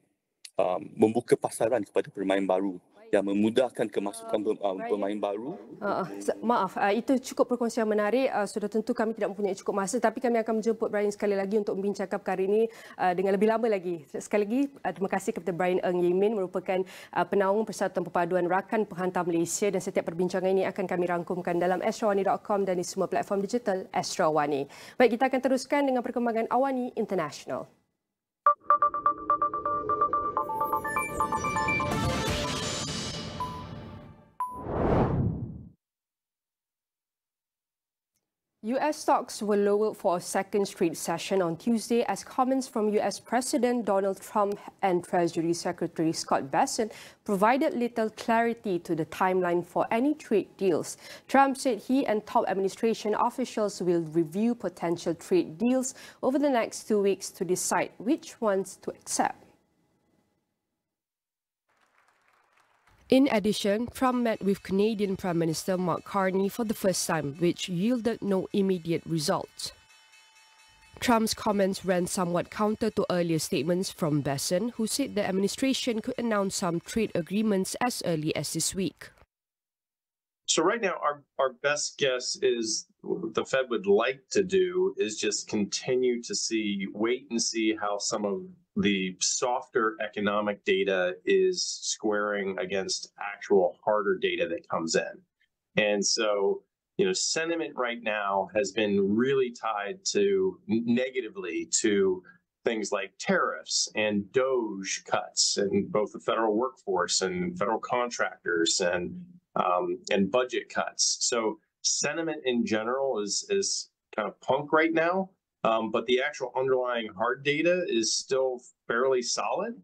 S10: membuka pasaran kepada pemain baru yang memudahkan kemasukan pemain baru.
S1: Maaf, itu cukup perkongsian menarik. Sudah tentu kami tidak mempunyai cukup masa, tapi kami akan menjemput Brian sekali lagi untuk membincangkan perkara ini dengan lebih lama lagi. Sekali lagi, terima kasih kepada Brian Ng Yemin, merupakan penaung Persatuan Perpaduan Rakan Penghantar Malaysia, dan setiap perbincangan ini akan kami rangkumkan dalam astroawani.com dan di semua platform digital Astro Awani. Baik, kita akan teruskan dengan perkembangan Awani International. US stocks were lowered for a second straight session on Tuesday as comments from US President Donald Trump and Treasury Secretary Scott Bessent provided little clarity to the timeline for any trade deals. Trump said he and top administration officials will review potential trade deals over the next 2 weeks to decide which ones to accept. In addition, Trump met with Canadian Prime Minister Mark Carney for the first time, which yielded no immediate results. Trump's comments ran somewhat counter to earlier statements from Bessent, who said the administration could announce some trade agreements as early as this week.
S11: So right now, our best guess is what the Fed would like to do is just continue to wait and see how some of the softer economic data is squaring against actual harder data that comes in. And so, sentiment right now has been really tied negatively to things like tariffs and DOGE cuts in both the federal workforce and federal contractors and budget cuts. So sentiment in general is kind of punk right now. But the actual underlying hard data is still fairly solid.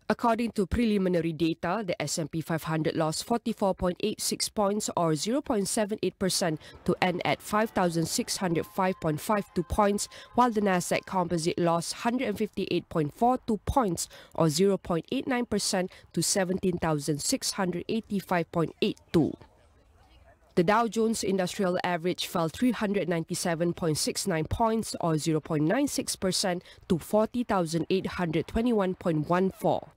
S1: According to preliminary data, the S&P 500 lost 44.86 points or 0.78% to end at 5,605.52 points, while the Nasdaq Composite lost 158.42 points or 0.89% to 17,685.82. The Dow Jones Industrial Average fell 397.69 points or 0.96% to 40,821.14.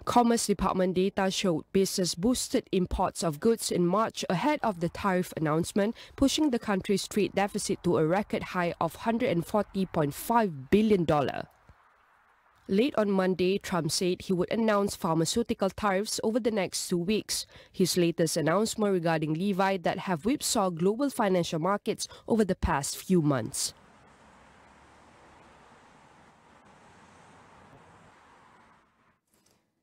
S1: Commerce Department data showed business boosted imports of goods in March ahead of the tariff announcement, pushing the country's trade deficit to a record high of $140.5 billion. Late on Monday, Trump said he would announce pharmaceutical tariffs over the next 2 weeks, his latest announcement regarding Levi that have whipsawed global financial markets over the past few months.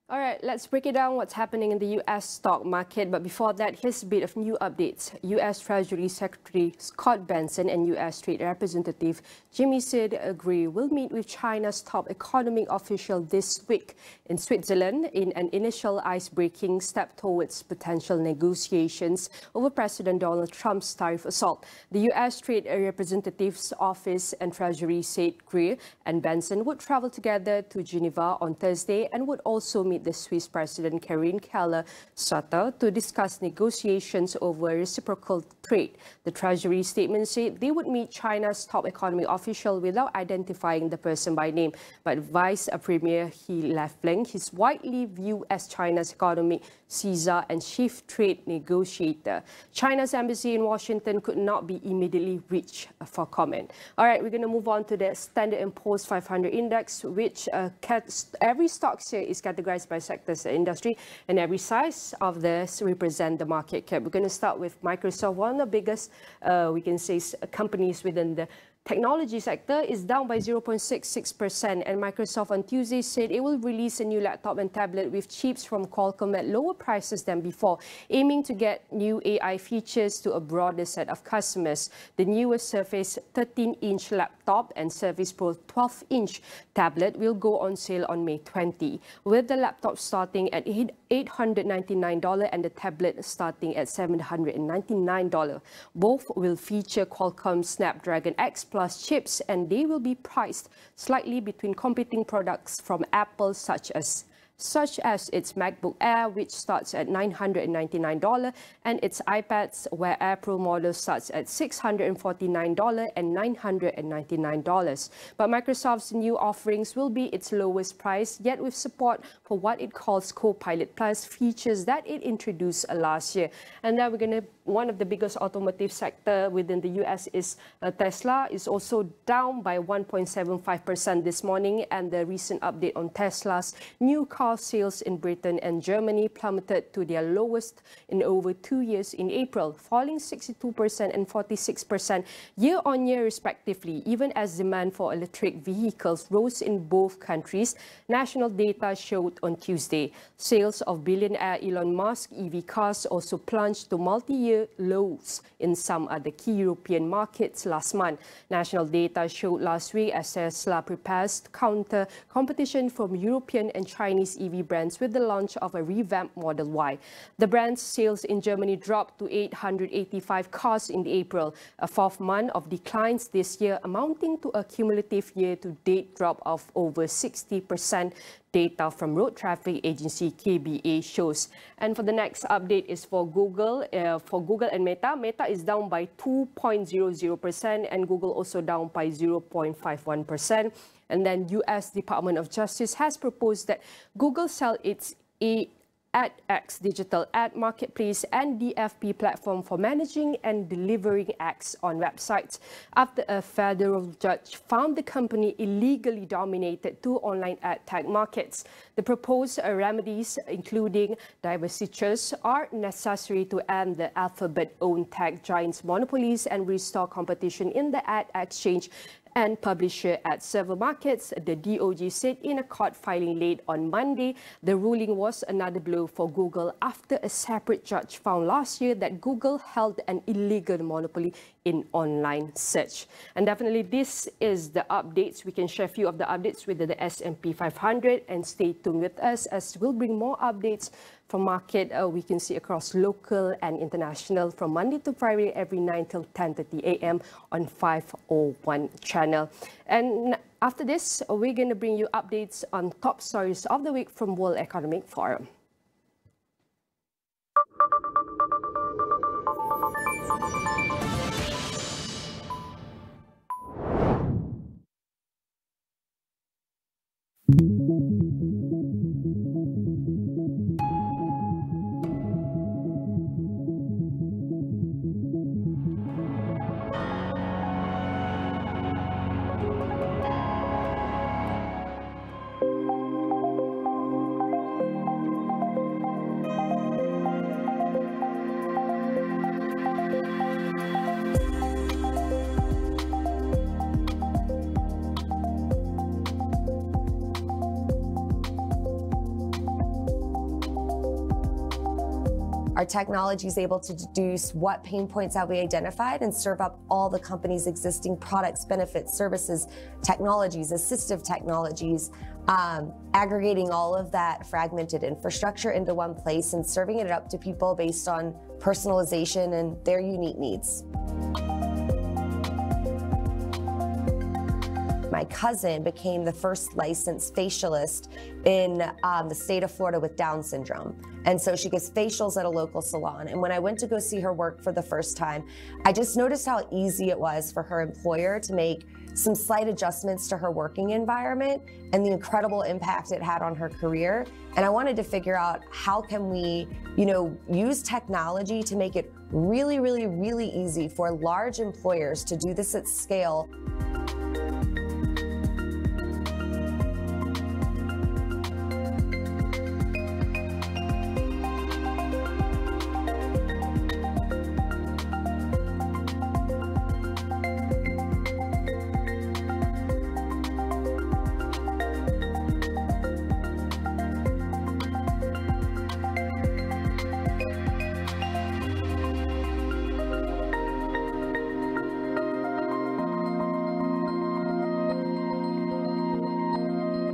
S1: All right, let's break it down what's happening in the U.S. stock market. But before that, here's a bit of new updates. U.S. Treasury Secretary Scott Bessent and U.S. Trade Representative Jimmy Sid agree will meet with China's top economic official this week in Switzerland in an initial ice-breaking step towards potential negotiations over President Donald Trump's tariff assault. The U.S. Trade Representative's office and Treasury said Greer and Bessent would travel together to Geneva on Thursday and would also meet the Swiss President Karin Keller-Sutter to discuss negotiations over reciprocal trade. The Treasury statement said they would meet China's top economic official without identifying the person by name, but Vice Premier He Lefling, his widely viewed as China's economic Caesar and chief trade negotiator. China's embassy in Washington could not be immediately reached for comment. All right, we're going to move on to the Standard & Poor's 500 index, which every stock share is categorized by sectors and industry, and every size of this represent the market cap. We're going to start with Microsoft, one of the biggest, we can say, companies within the technology sector is down by 0.66%, and Microsoft on Tuesday said it will release a new laptop and tablet with chips from Qualcomm at lower prices than before, aiming to get new AI features to a broader set of customers. The newest Surface 13-inch laptop and Surface Pro 12-inch tablet will go on sale on May 20, with the laptop starting at $899 and the tablet starting at $799. Both will feature Qualcomm Snapdragon X Plus chips, and they will be priced slightly between competing products from Apple, such as its MacBook Air, which starts at $999, and its iPads, where Air Pro model starts at $649 and $999. But Microsoft's new offerings will be its lowest price, yet with support for what it calls Copilot Plus features that it introduced last year. And now one of the biggest automotive sector within the US is Tesla, is also down by 1.75% this morning, and the recent update on Tesla's new car sales in Britain and Germany plummeted to their lowest in over 2 years in April, falling 62% and 46% year-on-year respectively, even as demand for electric vehicles rose in both countries, national data showed on Tuesday. Sales of billionaire Elon Musk EV cars also plunged to multi-year lows in some other key European markets last month. National data showed last week as Tesla prepares to counter competition from European and Chinese EV brands with the launch of a revamped Model Y. The brand's sales in Germany dropped to 885 cars in April, a fourth month of declines this year, amounting to a cumulative year-to-date drop of over 60%. Data from road traffic agency KBA shows. And for the next update is for Google and Meta. Meta is down by 2.00% and Google also down by 0.51%. And then U.S. Department of Justice has proposed that Google sell its AdX digital ad marketplace and DFP platform for managing and delivering ads on websites after a federal judge found the company illegally dominated 2 online ad tech markets. The proposed remedies, including divestitures, are necessary to end the Alphabet-owned tech giant's monopolies and restore competition in the ad exchange and publisher ad server markets, the DOJ said in a court filing late on Monday. The ruling was another blow for Google after a separate judge found last year that Google held an illegal monopoly in online search. And definitely this is the updates. We can share a few of the updates with the S&P 500, and stay tuned with us as we'll bring more updates from market we can see across local and international from Monday to Friday every 9 till 10:30 a.m. on 501 channel. And after this, we're going to bring you updates on top stories of the week from World Economic Forum.
S12: Our technology is able to deduce what pain points have we identified and serve up all the company's existing products, benefits, services, technologies, assistive technologies, aggregating all of that fragmented infrastructure into one place and serving it up to people based on personalization and their unique needs. My cousin became the first licensed facialist in the state of Florida with Down syndrome. And so she gets facials at a local salon. And when I went to go see her work for the first time, I just noticed how easy it was for her employer to make some slight adjustments to her working environment and the incredible impact it had on her career. And I wanted to figure out how can we, use technology to make it really, really, really easy for large employers to do this at scale.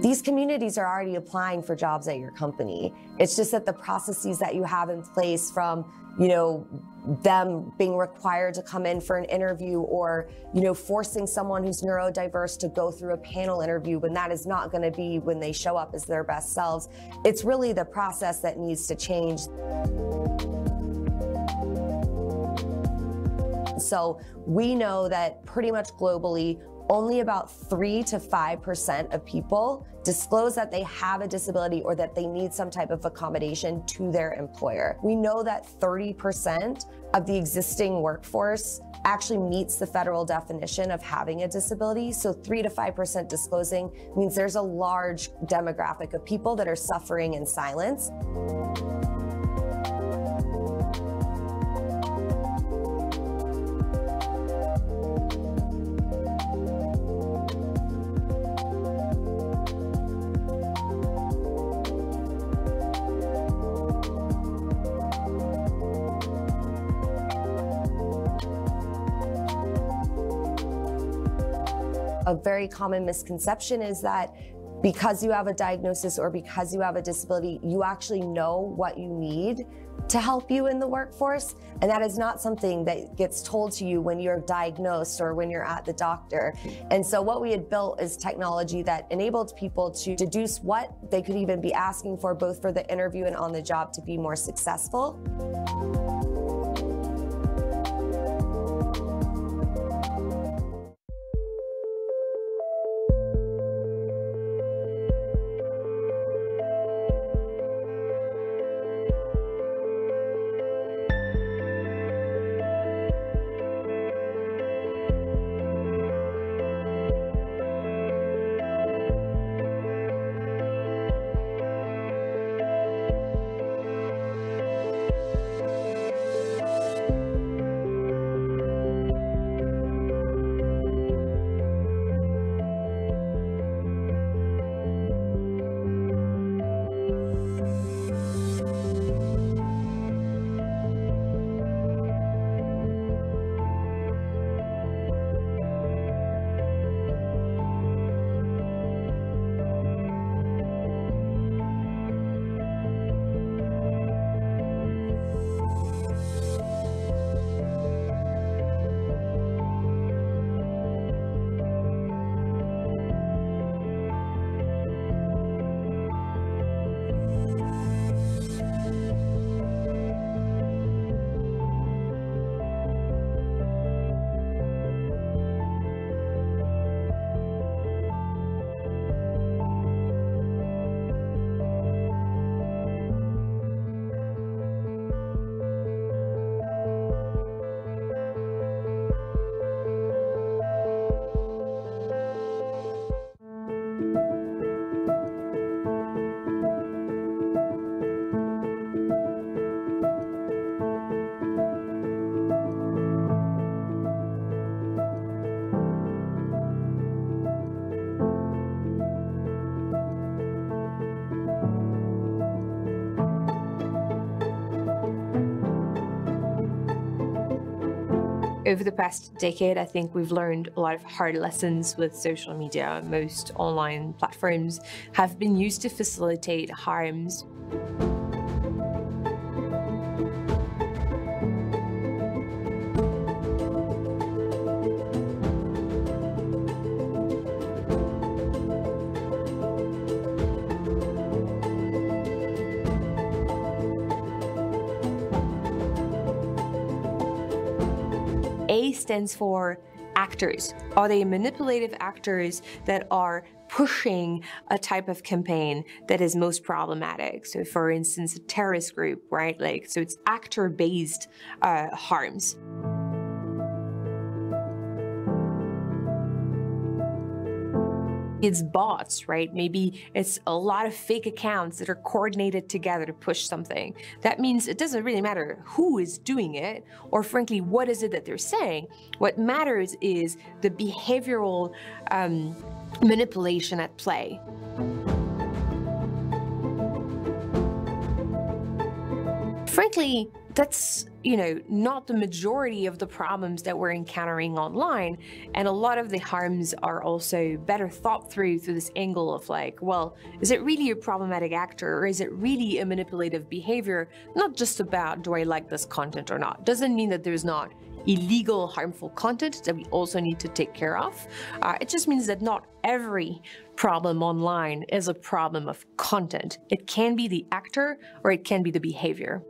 S12: These communities are already applying for jobs at your company. It's just that the processes that you have in place from, them being required to come in for an interview or, forcing someone who's neurodiverse to go through a panel interview when that is not going to be when they show up as their best selves. It's really the process that needs to change. So we know that pretty much globally, only about 3 to 5% of people disclose that they have a disability or that they need some type of accommodation to their employer. We know that 30% of the existing workforce actually meets the federal definition of having a disability. So 3 to 5% disclosing means there's a large demographic of people that are suffering in silence. A very common misconception is that because you have a diagnosis or because you have a disability, you actually know what you need to help you in the workforce. And that is not something that gets told to you when you're diagnosed or when you're at the doctor. And so what we had built is technology that enabled people to deduce what they could even be asking for, both for the interview and on the job, to be more successful.
S13: Over the past decade, I think we've learned a lot of hard lessons with social media. Most online platforms have been used to facilitate harms. A stands for actors. Are they manipulative actors that are pushing a type of campaign that is most problematic? So for instance, a terrorist group, right? So it's actor-based harms. It's bots, right? Maybe it's a lot of fake accounts that are coordinated together to push something. That means it doesn't really matter who is doing it, or frankly, what is it that they're saying. What matters is the behavioral manipulation at play. Frankly, that's, not the majority of the problems that we're encountering online. And a lot of the harms are also better thought through this angle of well, is it really a problematic actor, or is it really a manipulative behavior? Not just about, do I like this content or not? Doesn't mean that there's not illegal, harmful content that we also need to take care of. It just means that not every problem online is a problem of content. It can be the actor, or it can be the behavior.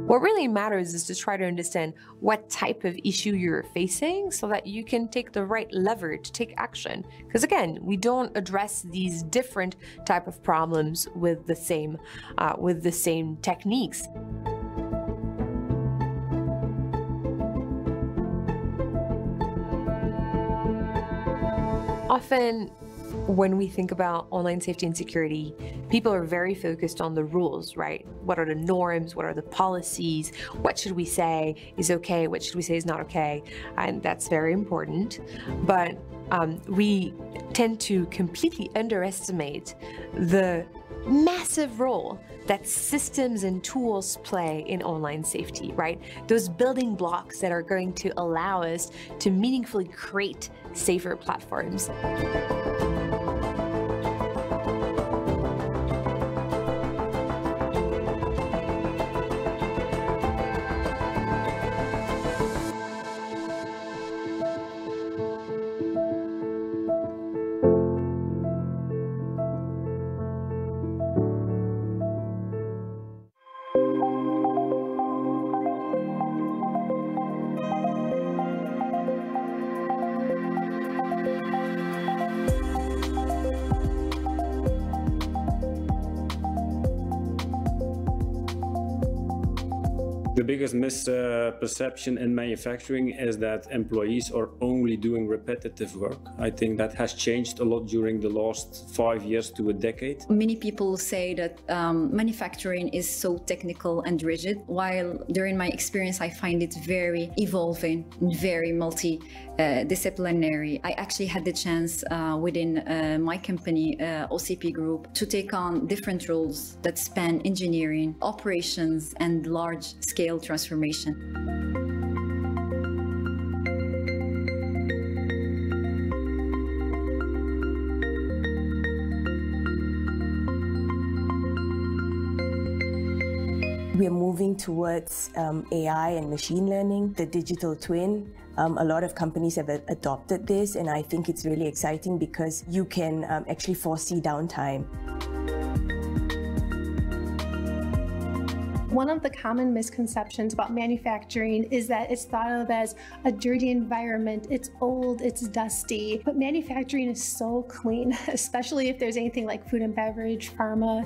S13: What really matters is to try to understand what type of issue you're facing so that you can take the right lever to take action. Because again, we don't address these different type of problems with the same techniques. Often, when we think about online safety and security, people are very focused on the rules, right? What are the norms? What are the policies? What should we say is okay? What should we say is not okay? And that's very important. But we tend to completely underestimate the massive role that systems and tools play in online safety, right? Those building blocks that are going to allow us to meaningfully create safer platforms.
S14: The biggest misperception in manufacturing is that employees are only doing repetitive work. I think that has changed a lot during the last 5 years to a decade.
S15: Many people say that manufacturing is so technical and rigid, while during my experience I find it very evolving and very multidisciplinary. I actually had the chance within my company, OCP Group, to take on different roles that span engineering, operations, and large-scale transformation.
S16: We are moving towards AI and machine learning, the digital twin. A lot of companies have adopted this, and I think it's really exciting because you can actually foresee downtime.
S17: One of the common misconceptions about manufacturing is that it's thought of as a dirty environment. It's old, it's dusty, but manufacturing is so clean, especially if there's anything like food and beverage, pharma.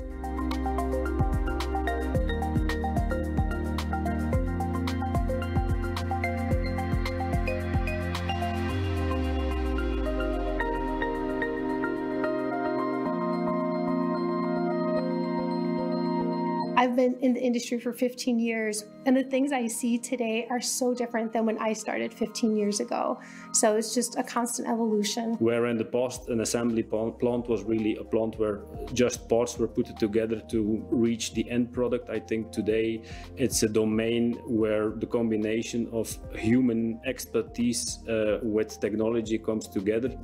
S17: I've been in the industry for 15 years, and the things I see today are so different than when I started 15 years ago. So it's just a constant evolution.
S14: Where in the past an assembly plant was really a plant where just parts were put together to reach the end product, I think today it's a domain where the combination of human expertise with technology comes together.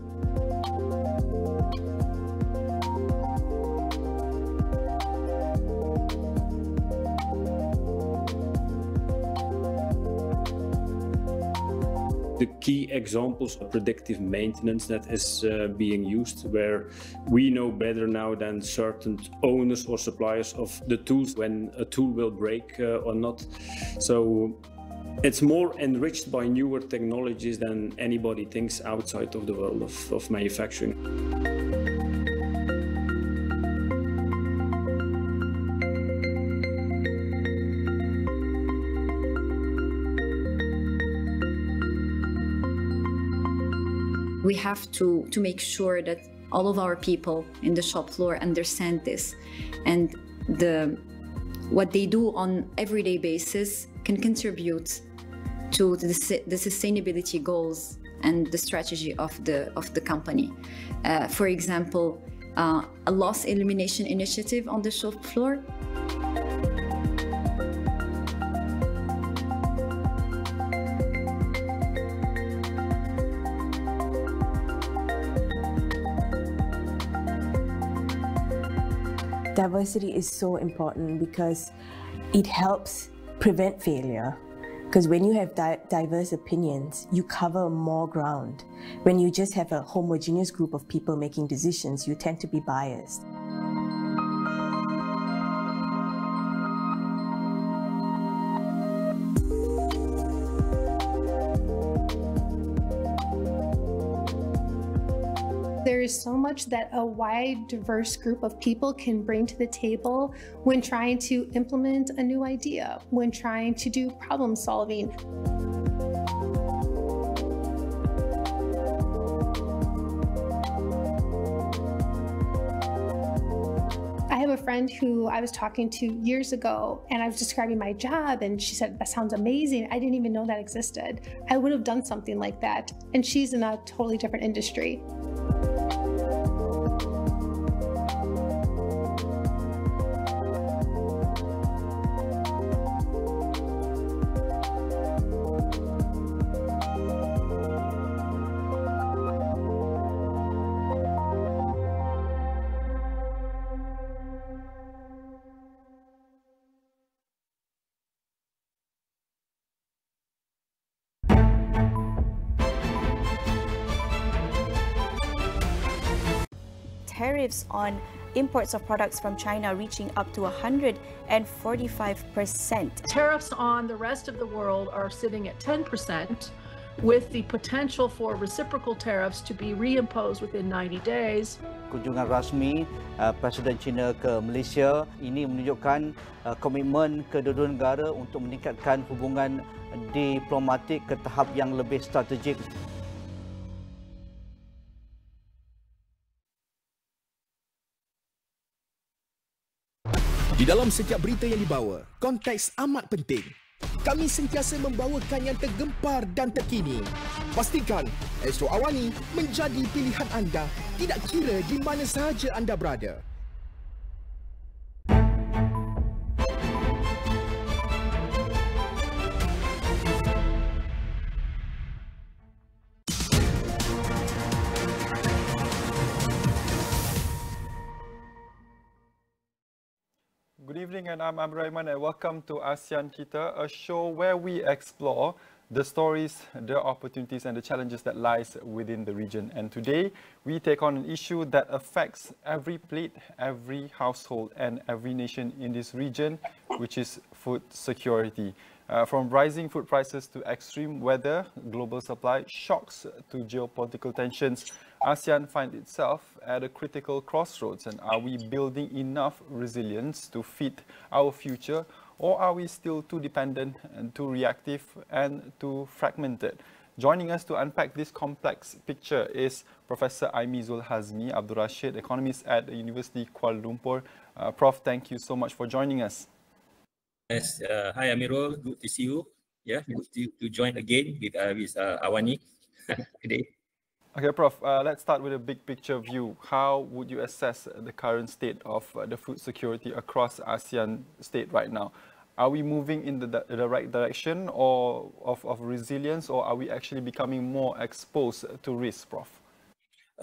S14: The key examples of predictive maintenance that is being used, where we know better now than certain owners or suppliers of the tools when a tool will break or not. So it's more enriched by newer technologies than anybody thinks outside of the world of manufacturing.
S15: We have to make sure that all of our people in the shop floor understand this, and what they do on everyday basis can contribute to the sustainability goals and the strategy of the company. For example, a loss elimination initiative on the shop floor.
S16: Diversity is so important because it helps prevent failure. Because when you have diverse opinions, you cover more ground. When you just have a homogeneous group of people making decisions, you tend to be biased.
S17: There is so much that a wide, diverse group of people can bring to the table when trying to implement a new idea, when trying to do problem solving. I have a friend who I was talking to years ago, and I was describing my job, and she said, "That sounds amazing. I didn't even know that existed. I would have done something like that." And she's in a totally different industry.
S18: Tariffs on imports of products from China reaching up to 145%.
S19: Tariffs on the rest of the world are sitting at 10%, with the potential for reciprocal tariffs to be reimposed within 90 days.
S20: Kunjungan rasmi Presiden China ke Malaysia ini menunjukkan komitmen kedua-dua negara untuk meningkatkan hubungan diplomatik ke tahap yang lebih strategik.
S7: Di dalam setiap berita yang dibawa, konteks amat penting. Kami sentiasa membawakan yang tergempar dan terkini. Pastikan Astro AWANI menjadi pilihan anda, tidak kira di mana sahaja anda berada.
S21: Good evening, and I'm Rahman, and welcome to ASEAN Kita, a show where we explore the stories, the opportunities and the challenges that lies within the region. And today we take on an issue that affects every plate, every household and every nation in this region, which is food security. From rising food prices to extreme weather, global supply shocks to geopolitical tensions, ASEAN finds itself at a critical crossroads. And are we building enough resilience to fit our future, or are we still too dependent and too reactive and too fragmented? Joining us to unpack this complex picture is Professor Aimi Zul Hazmi Abdul Rashid, economist at the University Kuala Lumpur. Prof, thank you so much for joining us.
S2: Yes, hi Amirul, good to see you. Yeah, good to join again with AWANI today.
S21: Okay, Prof, let's start with a big picture view. How would you assess the current state of the food security across ASEAN state right now? Are we moving in the right direction or of resilience, or are we actually becoming more exposed to risk, Prof?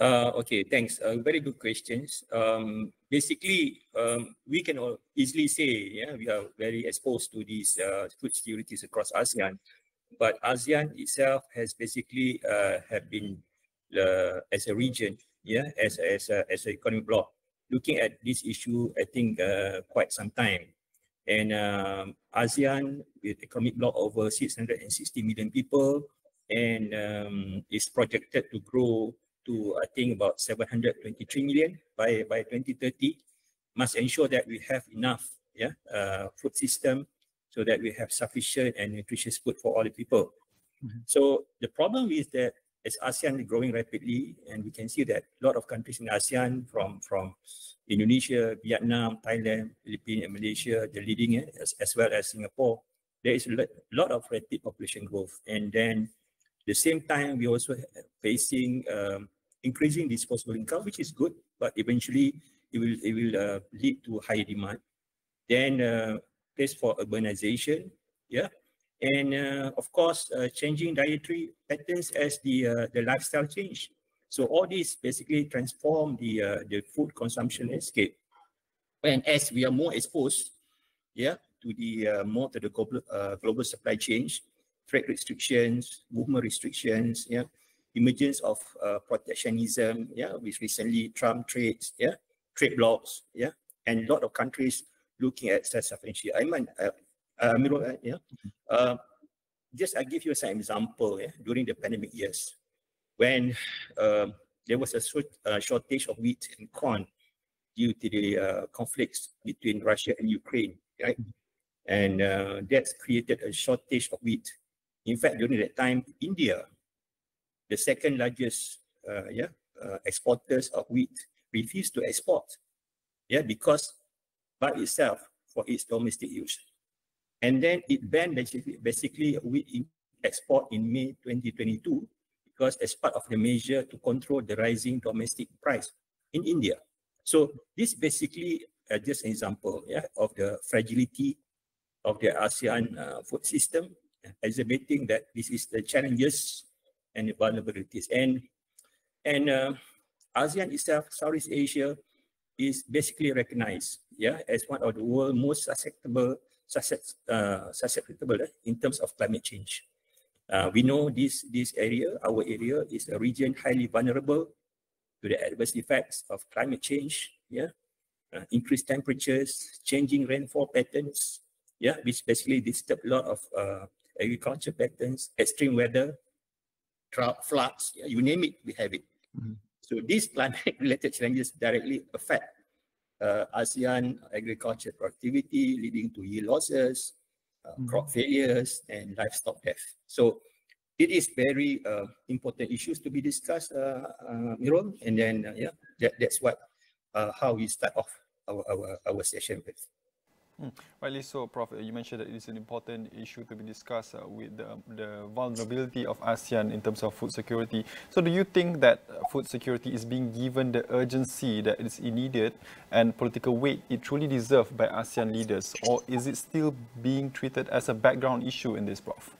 S2: Okay, thanks. Very good questions. Basically, we can easily say, yeah, we are very exposed to these food securities across ASEAN, but ASEAN itself has basically have been as a region, yeah, as an economic bloc, looking at this issue, I think quite some time. And ASEAN with economic bloc over 660 million people, and is projected to grow to I think about 723 million by 2030. Must ensure that we have enough food system so that we have sufficient and nutritious food for all the people. So the problem is that as ASEAN is growing rapidly, and we can see that a lot of countries in ASEAN from Indonesia, Vietnam, Thailand, Philippines, and Malaysia, the leading as well as Singapore, there is a lot of rapid population growth. And then at the same time, we also facing increasing disposable income, which is good, but eventually it will lead to higher demand. Then place for urbanization, yeah, and of course changing dietary patterns as the lifestyle change. So all this basically transform the food consumption landscape. And as we are more exposed, yeah, to the more to the global supply chain, trade restrictions, movement restrictions, yeah, emergence of protectionism, yeah, which recently Trump trades, yeah, trade blocks, yeah, and a lot of countries looking at self-sufficiency. Just I give you some example, yeah, during the pandemic years, when there was a shortage of wheat and corn due to the conflicts between Russia and Ukraine, right? And that's created a shortage of wheat. In fact, during that time, India, the second largest exporters of wheat, refused to export, yeah, because by itself for its domestic use. And then it banned basically wheat export in May 2022 because as part of the measure to control the rising domestic price in India. So this basically just an example, yeah, of the fragility of the ASEAN food system, exhibiting that this is the challenges and the vulnerabilities. And ASEAN itself, Southeast Asia, is basically recognized, yeah, as one of the world's most susceptible in terms of climate change. We know this area, our area, is a region highly vulnerable to the adverse effects of climate change, yeah, increased temperatures, changing rainfall patterns, yeah, which basically disturb a lot of agriculture patterns, extreme weather, drought, floods, yeah, you name it, we have it. So these climate-related challenges directly affect ASEAN agriculture productivity, leading to yield losses, crop failures, and livestock death. So it is very important issues to be discussed, Mirol, and then that's what how we start off our session with.
S21: Rightly so, Prof. You mentioned that it is an important issue to be discussed with the vulnerability of ASEAN in terms of food security. So do you think that food security is being given the urgency that is needed and political weight it truly deserved by ASEAN leaders, or is it still being treated as a background issue in this, Prof?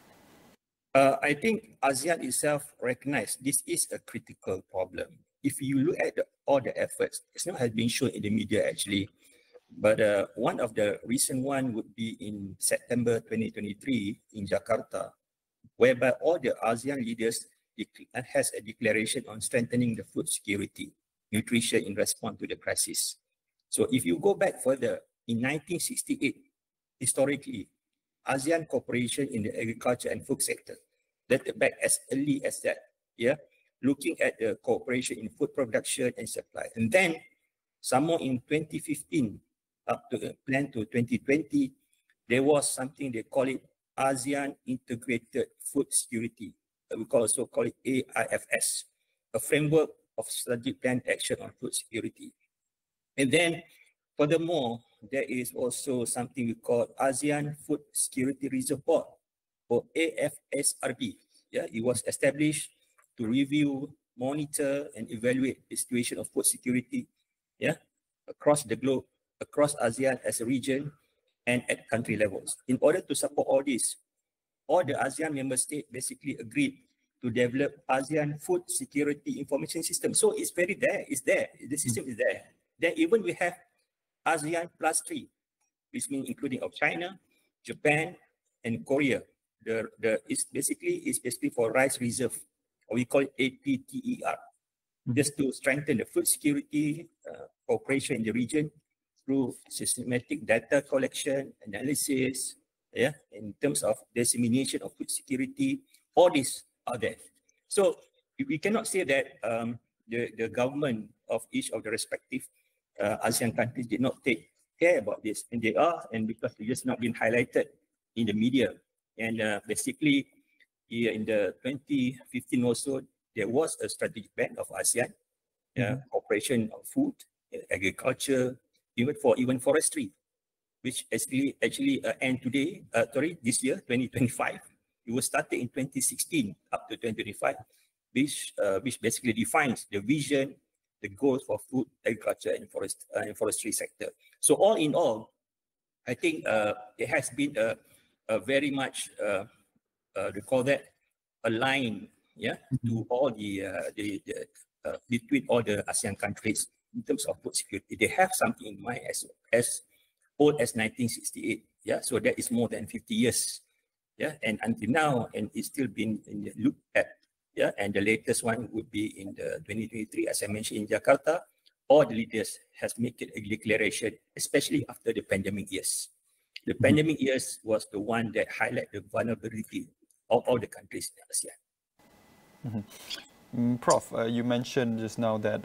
S2: I think ASEAN itself recognized this is a critical problem. If you look at all the efforts, it's not has been shown in the media actually. But one of the recent one would be in September 2023 in Jakarta, whereby all the ASEAN leaders has a declaration on strengthening the food security, nutrition in response to the crisis. So if you go back further, in 1968, historically, ASEAN cooperation in the agriculture and food sector, dated back as early as that, yeah, looking at the cooperation in food production and supply. And then, somewhere in 2015, up to the plan to 2020, there was something they call it ASEAN Integrated Food Security. We also call it AIFS, a framework of strategic plan action on food security. And then, furthermore, there is also something we call ASEAN Food Security Reserve Board, or AFSRB. Yeah, it was established to review, monitor, and evaluate the situation of food security, yeah, across the globe, across ASEAN as a region, and at country levels. In order to support all this, all the ASEAN member states basically agreed to develop ASEAN Food Security Information System. So it's very there, it's there, the system is there. Then even we have ASEAN +3, which means including of China, Japan, and Korea. It's basically for rice reserve, or we call it APTER, just to strengthen the food security cooperation in the region through systematic data collection, analysis, yeah, in terms of dissemination of food security. All these are there. So we cannot say that the government of each of the respective ASEAN countries did not take care about this, and they are, and because it just not been highlighted in the media. And basically, in the 2015 also, there was a strategic plan of ASEAN, cooperation of food, agriculture, even forestry, which actually end today, this year, 2025. It was started in 2016 up to 2025, which basically defines the vision, the goals for food, agriculture, and forestry sector. So all in all, I think it has been a very much, we call that, aligned, yeah, to all the between all the ASEAN countries in terms of food security. They have something in mind as old as 1968. Yeah, so that is more than 50 years. Yeah, and until now, and it's still been looked at. Yeah, and the latest one would be in the 2023, as I mentioned, in Jakarta. All the leaders has made a declaration, especially after the pandemic years. The pandemic years was the one that highlight the vulnerability of all the countries in ASEAN.
S21: Prof, you mentioned just now that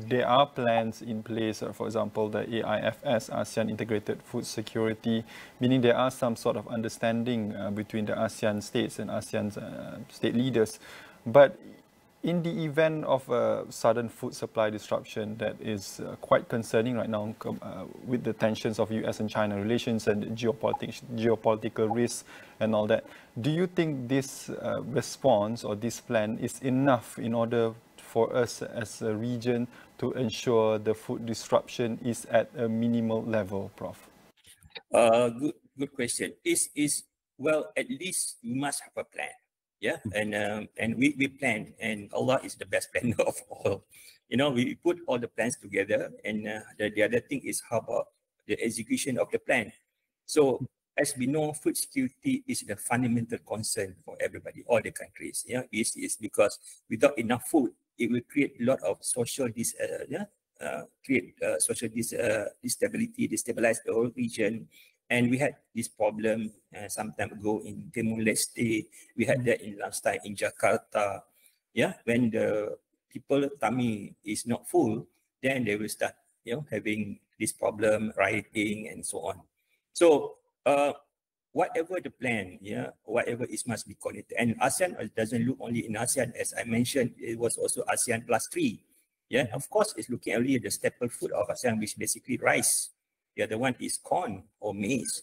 S21: there are plans in place, for example, the AIFS, ASEAN Integrated Food Security, meaning there are some sort of understanding between the ASEAN states and ASEAN state leaders. But in the event of a sudden food supply disruption that is quite concerning right now with the tensions of US and China relations and geopolitical risks and all that, do you think this response or this plan is enough in order for us as a region to ensure the food disruption is at a minimal level, Prof?
S2: Good question. Well, at least we must have a plan. Yeah, and we plan, and Allah is the best planner of all. You know, we put all the plans together, and the other thing is how about the execution of the plan. So as we know, food security is the fundamental concern for everybody, all the countries. Yeah, it's because without enough food, it will create a lot of social instability, destabilize the whole region. And we had this problem some time ago in Timor-Leste. We had that in last time in Jakarta. Yeah, when the people tummy is not full, then they will start, having this problem, rioting and so on. So whatever the plan, whatever it must be connected. And ASEAN doesn't look only in ASEAN, as I mentioned, it was also ASEAN +3. Yeah, of course, it's looking only at the staple food of ASEAN, which is basically rice. The other one is corn or maize.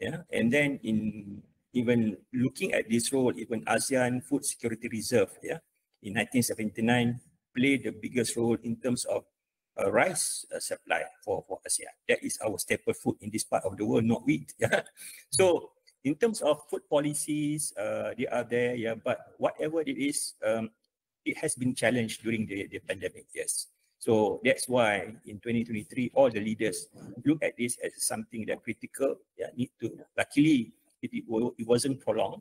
S2: Yeah, and then even looking at this role, even ASEAN Food Security Reserve, in 1979 played the biggest role in terms of rice supply for ASEAN. That is our staple food in this part of the world, not wheat. Yeah. So in terms of food policies, they are there. But whatever it is, it has been challenged during the pandemic. Yes. So that's why in 2023, all the leaders look at this as something that critical. Need to. Luckily, it wasn't prolonged.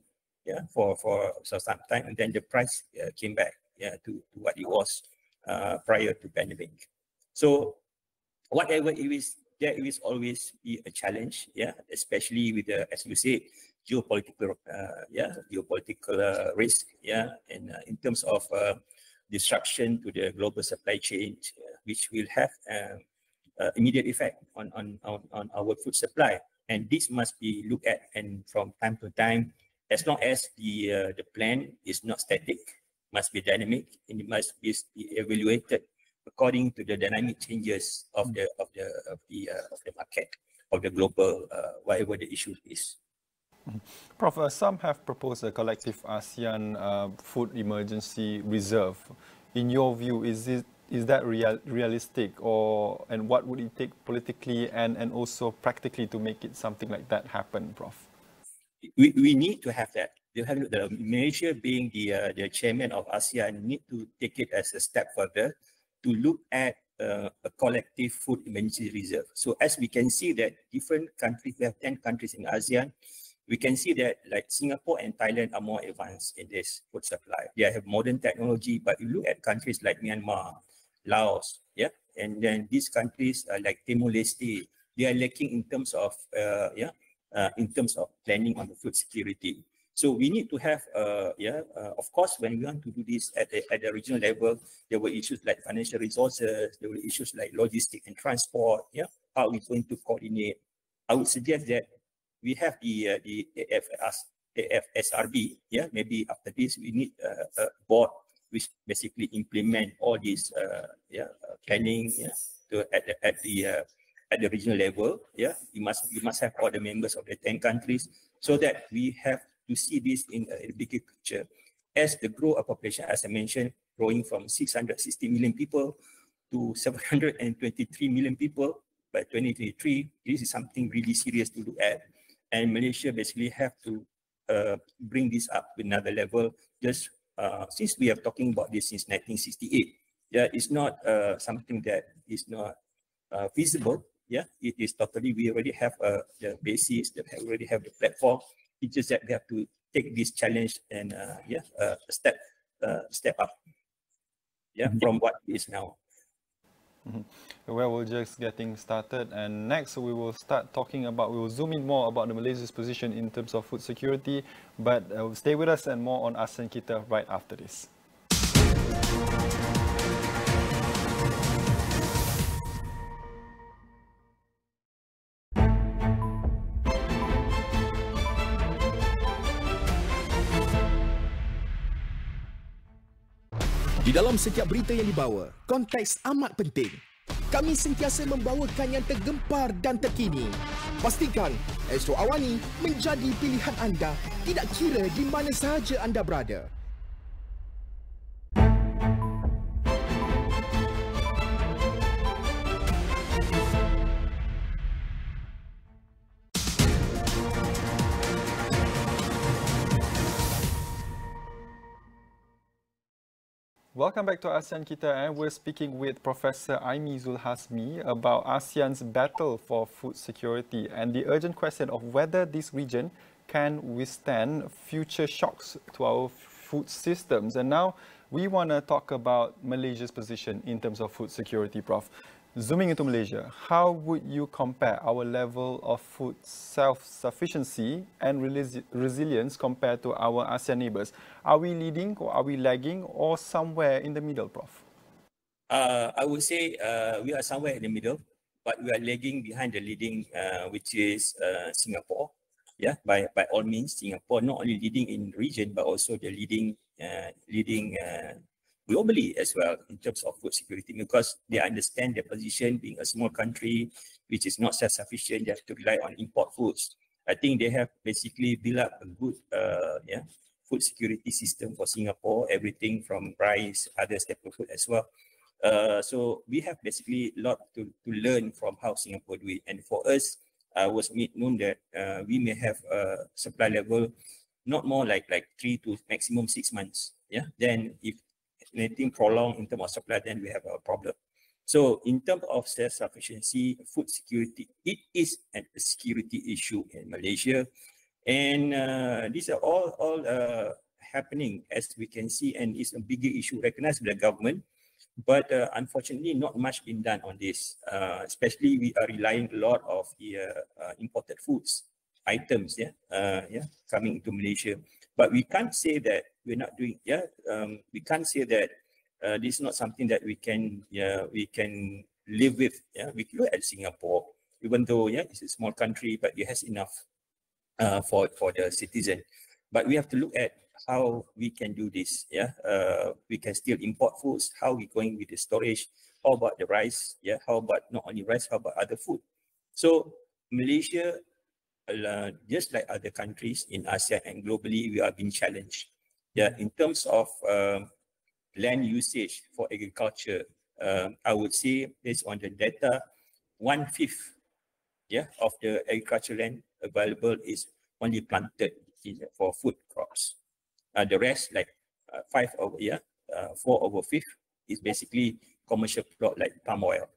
S2: For some time, and then the price came back. To what it was prior to pandemic. So whatever it is, there is always be a challenge. Especially with the, as you said, geopolitical risk. And in terms of disruption to the global supply chain, which will have immediate effect on our food supply. And this must be looked at, and from time to time, as long as the plan is not static, must be dynamic, and it must be evaluated according to the dynamic changes of the market, of the global whatever the issue is.
S21: Prof, some have proposed a collective ASEAN food emergency reserve. In your view, is that realistic, and what would it take politically and also practically to make it something like that happen, Prof?
S2: We need to have that. Malaysia being the chairman of ASEAN need to take it as a step further to look at a collective food emergency reserve. So as we can see that different countries, we have 10 countries in ASEAN, we can see that like Singapore and Thailand are more advanced in this food supply. They have modern technology, but you look at countries like Myanmar, Laos, and then these countries like Timor-Leste, they are lacking in terms of planning on the food security. So we need to have, of course, when we want to do this at the regional level, there were issues like financial resources, there were issues like logistics and transport. How are we going to coordinate? I would suggest that we have the AFSRB. Maybe after this we need a board which basically implement all this planning at the regional level. You must have all the members of the 10 countries so that we have to see this in a bigger picture. As the growth of population, as I mentioned, growing from 660 million people to 723 million people by 2023, this is something really serious to look at. And Malaysia basically have to bring this up to another level. Just since we are talking about this since 1968, it's not something that is not feasible. It is totally, we already have the basis, we already have the platform. It's just that we have to take this challenge and step up from what it is now.
S21: Well, we're just getting started, and next we will start talking about, we will zoom in more about the Malaysia's position in terms of food security, but stay with us and more on ASEAN Kita right after this.
S7: Di dalam setiap berita yang dibawa, konteks amat penting. Kami sentiasa membawakan yang tergempar dan terkini. Pastikan Astro AWANI menjadi pilihan anda, tidak kira di mana sahaja anda berada.
S21: Welcome back to ASEAN Kita, and we're speaking with Professor Aimi Zulhasmi about ASEAN's battle for food security and the urgent question of whether this region can withstand future shocks to our food systems. And now we want to talk about Malaysia's position in terms of food security, Prof. Zooming into Malaysia, how would you compare our level of food self-sufficiency and resilience compared to our ASEAN neighbours? Are we leading, or are we lagging, or somewhere in the middle, Prof?
S2: I would say we are somewhere in the middle, but we are lagging behind the leading, which is Singapore. By all means, Singapore not only leading in the region, but also the leading globally as well in terms of food security, because they understand their position being a small country which is not self-sufficient. They have to rely on import foods. I think they have basically built up a good food security system for Singapore, everything from rice, other staple food as well. So we have basically a lot to learn from how Singapore do it. And for us, I was made known that we may have a supply level not more like 3 to maximum 6 months. Then if anything prolonged in terms of supply, then we have a problem. So in terms of self-sufficiency, food security, it is a security issue in Malaysia. And these are all happening as we can see, and it's a bigger issue recognized by the government. But unfortunately, not much been done on this. Especially we are relying a lot of the imported foods items coming into Malaysia. But we can't say that we're not doing, we can't say that this is not something that we can live with. We look at Singapore, even though it's a small country, but it has enough for the citizen. But we have to look at how we can do this. Yeah, we can still import foods. How we going with the storage? How about the rice? Yeah, how about not only rice? How about other food? So Malaysia, just like other countries in ASEAN and globally, we are being challenged. Yeah, in terms of land usage for agriculture, I would say based on the data, 1/5, yeah, of the agricultural land available is only planted for food crops. The rest, like 4/5, is basically commercial plot like palm oil.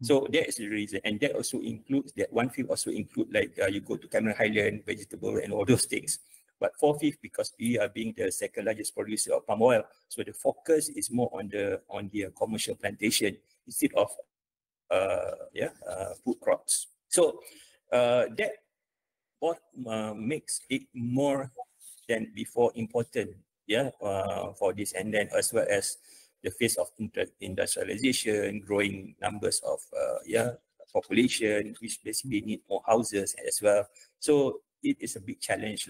S2: So that is the reason, and that also includes that 1/5 also include like you go to Cameron Highland, vegetable and all those things. But 4/5 because we are being the second largest producer of palm oil, so the focus is more on the commercial plantation instead of food crops. So that what makes it more than before important, for this, and then as well as the phase of industrialization, growing numbers of population, which basically need more houses as well. So it is a big challenge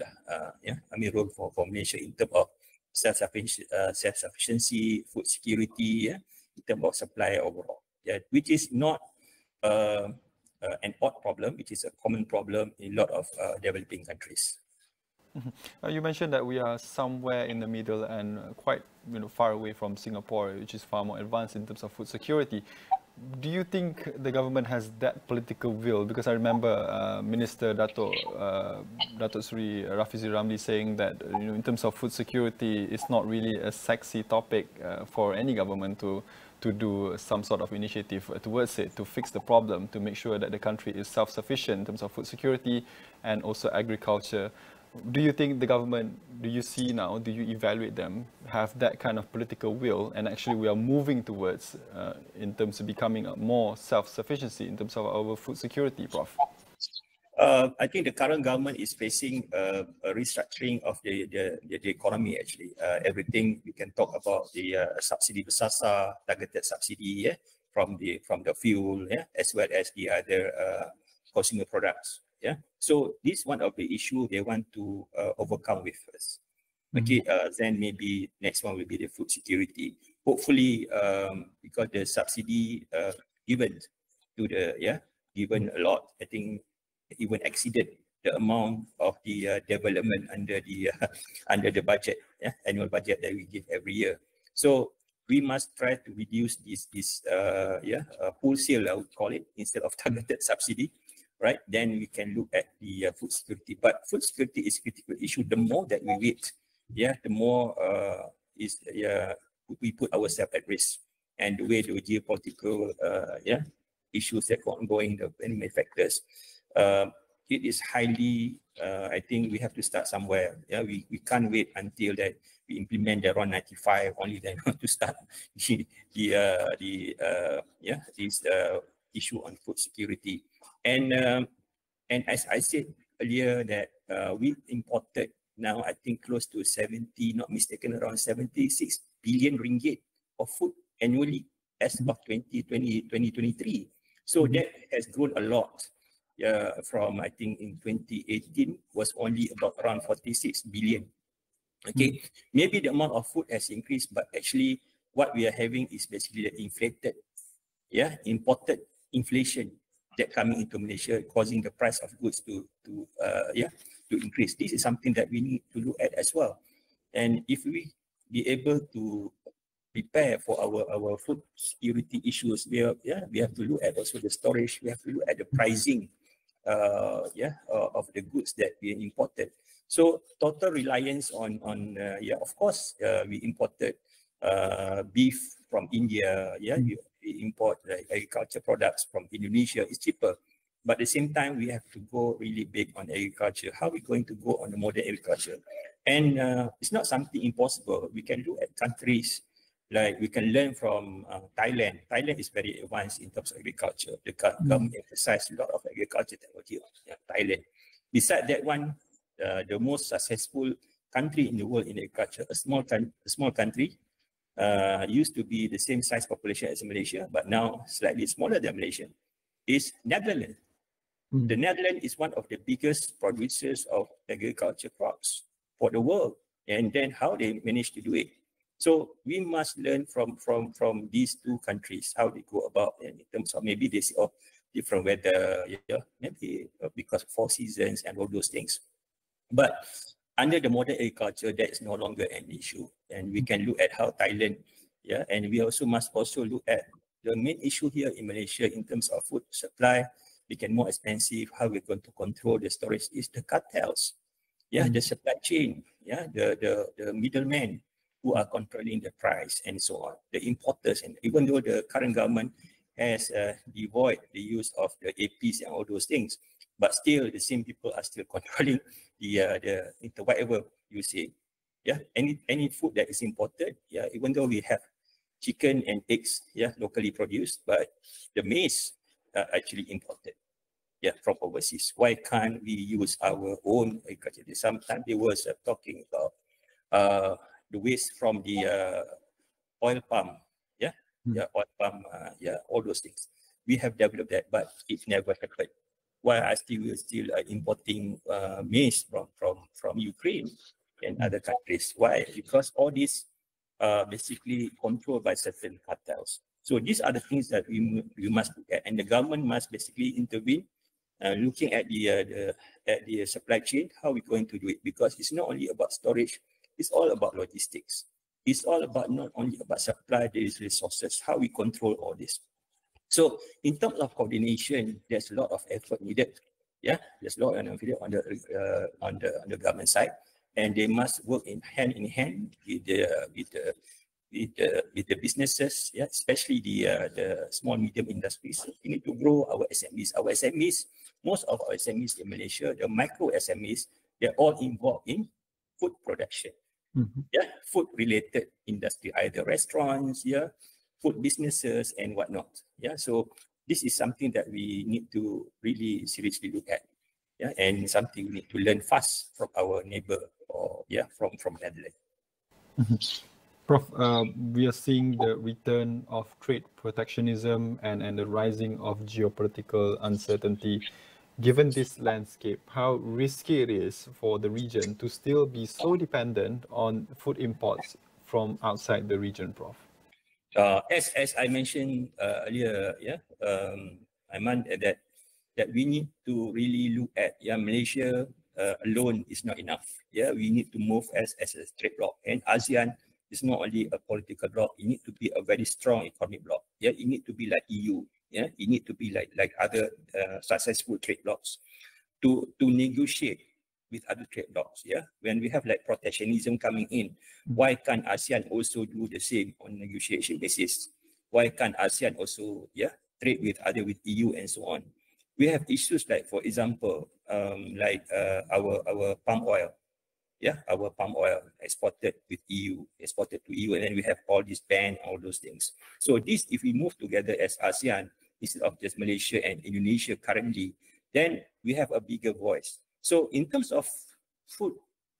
S2: role for Malaysia in terms of self-sufficiency, food security, in terms of supply overall, which is not an odd problem, which is a common problem in a lot of developing countries.
S21: You mentioned that we are somewhere in the middle and quite far away from Singapore, which is far more advanced in terms of food security. Do you think the government has that political will? Because I remember Minister Dato Sri Rafizi Ramli saying that in terms of food security, it's not really a sexy topic for any government to do some sort of initiative towards it, to fix the problem, to make sure that the country is self-sufficient in terms of food security and also agriculture. Do you think the government, do you see now, do you evaluate them, have that kind of political will, and actually we are moving towards, in terms of becoming more self-sufficiency in terms of our food security, Prof?
S2: I think the current government is facing a restructuring of the economy actually. Everything we can talk about the subsidy bersama, targeted subsidy from the fuel, as well as the other consumer products. Yeah, so this is one of the issue they want to overcome with first. Okay, then maybe next one will be the food security. Hopefully, because the subsidy given to given a lot, I think even exceeded the amount of the development under the budget, annual budget that we give every year. So we must try to reduce this wholesale, I would call it, instead of targeted subsidy. Right, then we can look at the food security. But food security is a critical issue. The more that we wait, the more we put ourselves at risk. And the way the geopolitical issues that are ongoing, the many factors, it is highly. I think we have to start somewhere. Yeah, we can't wait until that we implement the RON 95 only then to start this issue on food security. And as I said earlier, that we imported now, I think close to 70, not mistaken, around 76 billion ringgit of food annually as of 2023. So that has grown a lot. From I think in 2018 was only about around 46 billion. Okay, maybe the amount of food has increased, but actually what we are having is basically the inflated, imported inflation that coming into Malaysia, causing the price of goods to increase. This is something that we need to look at as well. And if we be able to prepare for our food security issues, we have to look at also the storage. We have to look at the pricing, of the goods that we imported. So total reliance on of course, we imported beef from India. We import agriculture products from Indonesia. It's cheaper, but at the same time we have to go really big on agriculture. How are we going to go on the modern agriculture? And it's not something impossible. We can look at countries like we can learn from Thailand. Thailand is very advanced in terms of agriculture. The government emphasizes a lot of agriculture technology in Thailand. Besides that one, the most successful country in the world in agriculture, a small country, used to be the same size population as Malaysia, but now slightly smaller than Malaysia, is Netherlands. The Netherlands is one of the biggest producers of agriculture crops for the world. and then how they manage to do it. So we must learn from these two countries how they go about, and in terms of maybe they see different weather, maybe because of 4 seasons and all those things. But under the modern agriculture, that is no longer an issue, and we can look at how Thailand, and we also must look at the main issue here in Malaysia in terms of food supply became more expensive. How we're going to control the storage is the cartels, the supply chain, the middlemen who are controlling the price and so on, the importers. And even though the current government has devoid the use of the APs and all those things, but still the same people are still controlling the whatever you say. Any food that is imported, even though we have chicken and eggs, locally produced, but the maize are actually imported, from overseas. Why can't we use our own agriculture? Sometimes they was talking about the waste from the oil palm, oil palm, all those things. We have developed that, but it never happened. Why are we still importing maize from Ukraine and other countries? Why? Because all these are basically controlled by certain cartels. So these are the things that we must look at, and the government must basically intervene, looking at the supply chain, how we're going to do it, because it's not only about storage, it's all about logistics. It's all about not only about supply, there is resources, how we control all this. So in terms of coordination, there's a lot of effort needed. There's a lot of effort on the government side, and they must work hand in hand with the businesses, especially the small medium industries. We need to grow our SMEs. Our SMEs, most of our SMEs in Malaysia, the micro SMEs, they're all involved in food production. Food related industry, either restaurants, food businesses and whatnot. So this is something that we need to really seriously look at. And something we need to learn fast from our neighbor or from Netherlands.
S21: Prof, we are seeing the return of trade protectionism and the rising of geopolitical uncertainty. Given this landscape, how risky it is for the region to still be so dependent on food imports from outside the region, Prof?
S2: As I mentioned earlier, Aiman, that we need to really look at Malaysia alone is not enough. We need to move as a trade bloc, and ASEAN is not only a political bloc. It needs to be a very strong economic bloc. It need to be like EU. It need to be like other successful trade blocs to negotiate with other trade blocs. When we have like protectionism coming in, why can't ASEAN also do the same on negotiation basis? Why can't ASEAN also trade with EU and so on? We have issues like, for example, our palm oil. Our palm oil exported to EU, and then we have all this ban, all those things. So this, if we move together as ASEAN, instead of just Malaysia and Indonesia currently, then we have a bigger voice. So in terms of food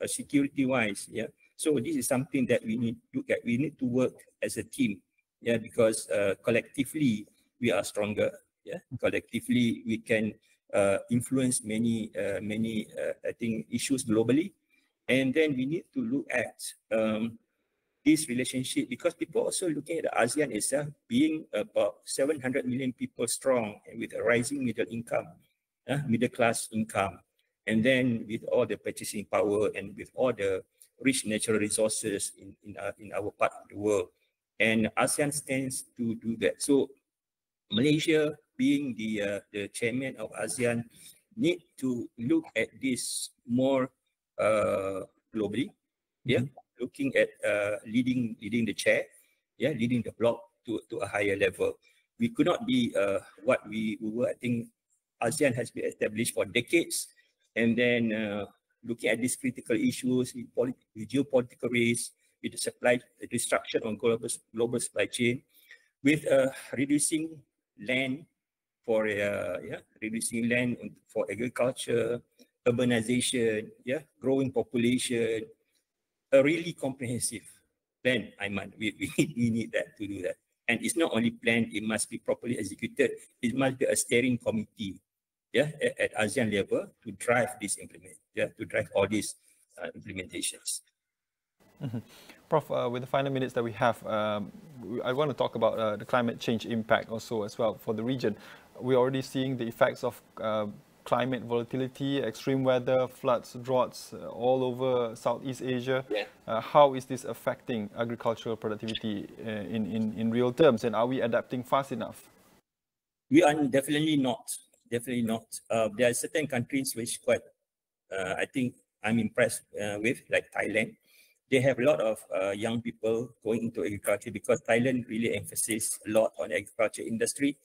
S2: security-wise, so this is something that we need to look at. We need to work as a team, because collectively we are stronger. Collectively we can influence many I think issues globally. And then we need to look at this relationship, because people also looking at the ASEAN itself being about 700 million people strong, and with a rising middle class income, and then with all the purchasing power and with all the rich natural resources in our part of the world. And ASEAN stands to do that. So Malaysia, being the chairman of ASEAN, need to look at this more globally, looking at leading the chair, leading the bloc to a higher level. We could not be what we were. I think ASEAN has been established for decades, and then looking at these critical issues with geopolitical risk, with the supply destruction on global supply chain, with reducing land for agriculture, urbanization, growing population, a really comprehensive plan, Aiman. We need that to do that. And it's not only planned, it must be properly executed. It must be a steering committee, at ASEAN level to drive this to drive all these implementations.
S21: Prof, with the final minutes that we have, I want to talk about the climate change impact also as well for the region. We're already seeing the effects of climate volatility, extreme weather, floods, droughts all over Southeast Asia. How is this affecting agricultural productivity in real terms, and are we adapting fast enough?
S2: We are definitely not. Definitely not. There are certain countries which quite, I think I'm impressed with, like Thailand. They have a lot of young people going into agriculture because Thailand really emphasizes a lot on agriculture industry.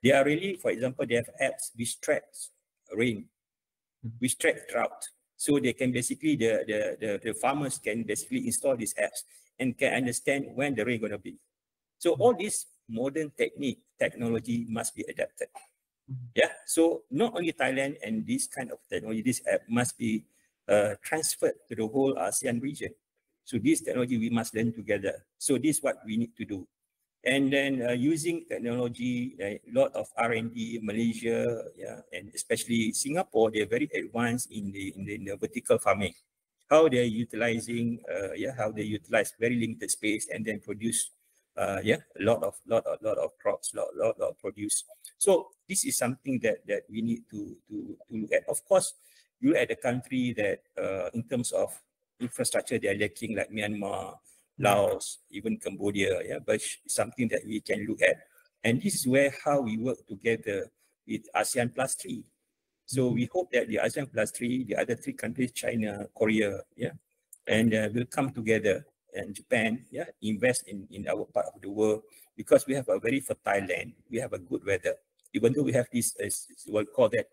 S2: They are really, for example, they have apps which tracks rain, which track drought. So they can basically, the farmers can basically install these apps and can understand when the rain going to be. So all this modern technology must be adapted. Yeah, so not only Thailand and this kind of technology, this app must be transferred to the whole ASEAN region. So this technology we must learn together. So this is what we need to do. And then using technology, a lot of R&D, Malaysia, and especially Singapore, they're very advanced in the vertical farming. How they're utilizing, how they utilize very limited space and then produce, a lot of crops, lot of produce. So this is something that we need to look at. Of course, you look at the country that in terms of infrastructure they are lacking, like Myanmar, Laos, even Cambodia, but it's something that we can look at. And this is where how we work together with ASEAN Plus 3. So we hope that the ASEAN Plus 3, the other 3 countries, China, Korea, and will come together, and Japan, invest in our part of the world, because we have a very fertile land, we have a good weather. Even though we have this, we'll call that,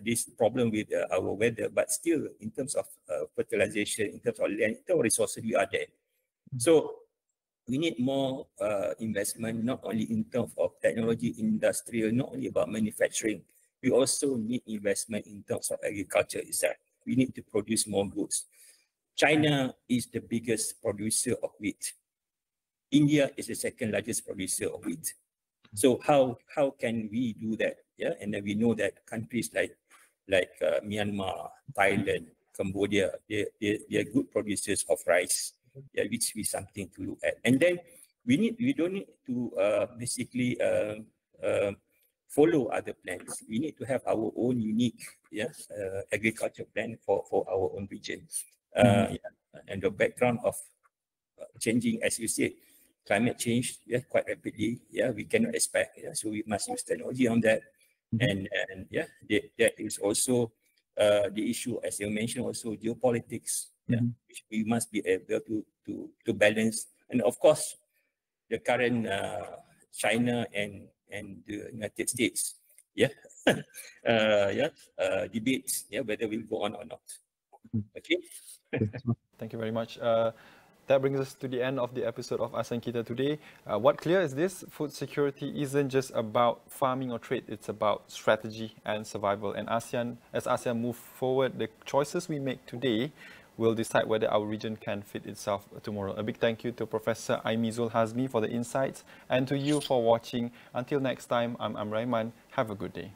S2: this problem with our weather, but still in terms of fertilization, in terms of land, in terms of resources, we are there. So we need more investment, not only in terms of technology, industrial, not only about manufacturing. We also need investment in terms of agriculture itself. We need to produce more goods. China is the biggest producer of wheat. India is the second largest producer of wheat. So how can we do that? And then we know that countries like Myanmar, Thailand, Cambodia, they're good producers of rice, which is something to look at. And then we don't need to basically follow other plans. We need to have our own unique agriculture plan for our own region. And the background of changing, as you said, climate change quite rapidly. We cannot expect. So we must use technology on that. And that is also the issue, as you mentioned, also geopolitics, which we must be able to balance. And of course, the current China and the United States, debates, whether we'll go on or not. Okay.
S21: Thank you very much. That brings us to the end of the episode of ASEAN Kita today. What clear is this? Food security isn't just about farming or trade, it's about strategy and survival. And as ASEAN move forward, the choices we make today will decide whether our region can fit itself tomorrow. A big thank you to Professor Aimizul Hazmi for the insights, and to you for watching. Until next time, I'm Raiman. Have a good day.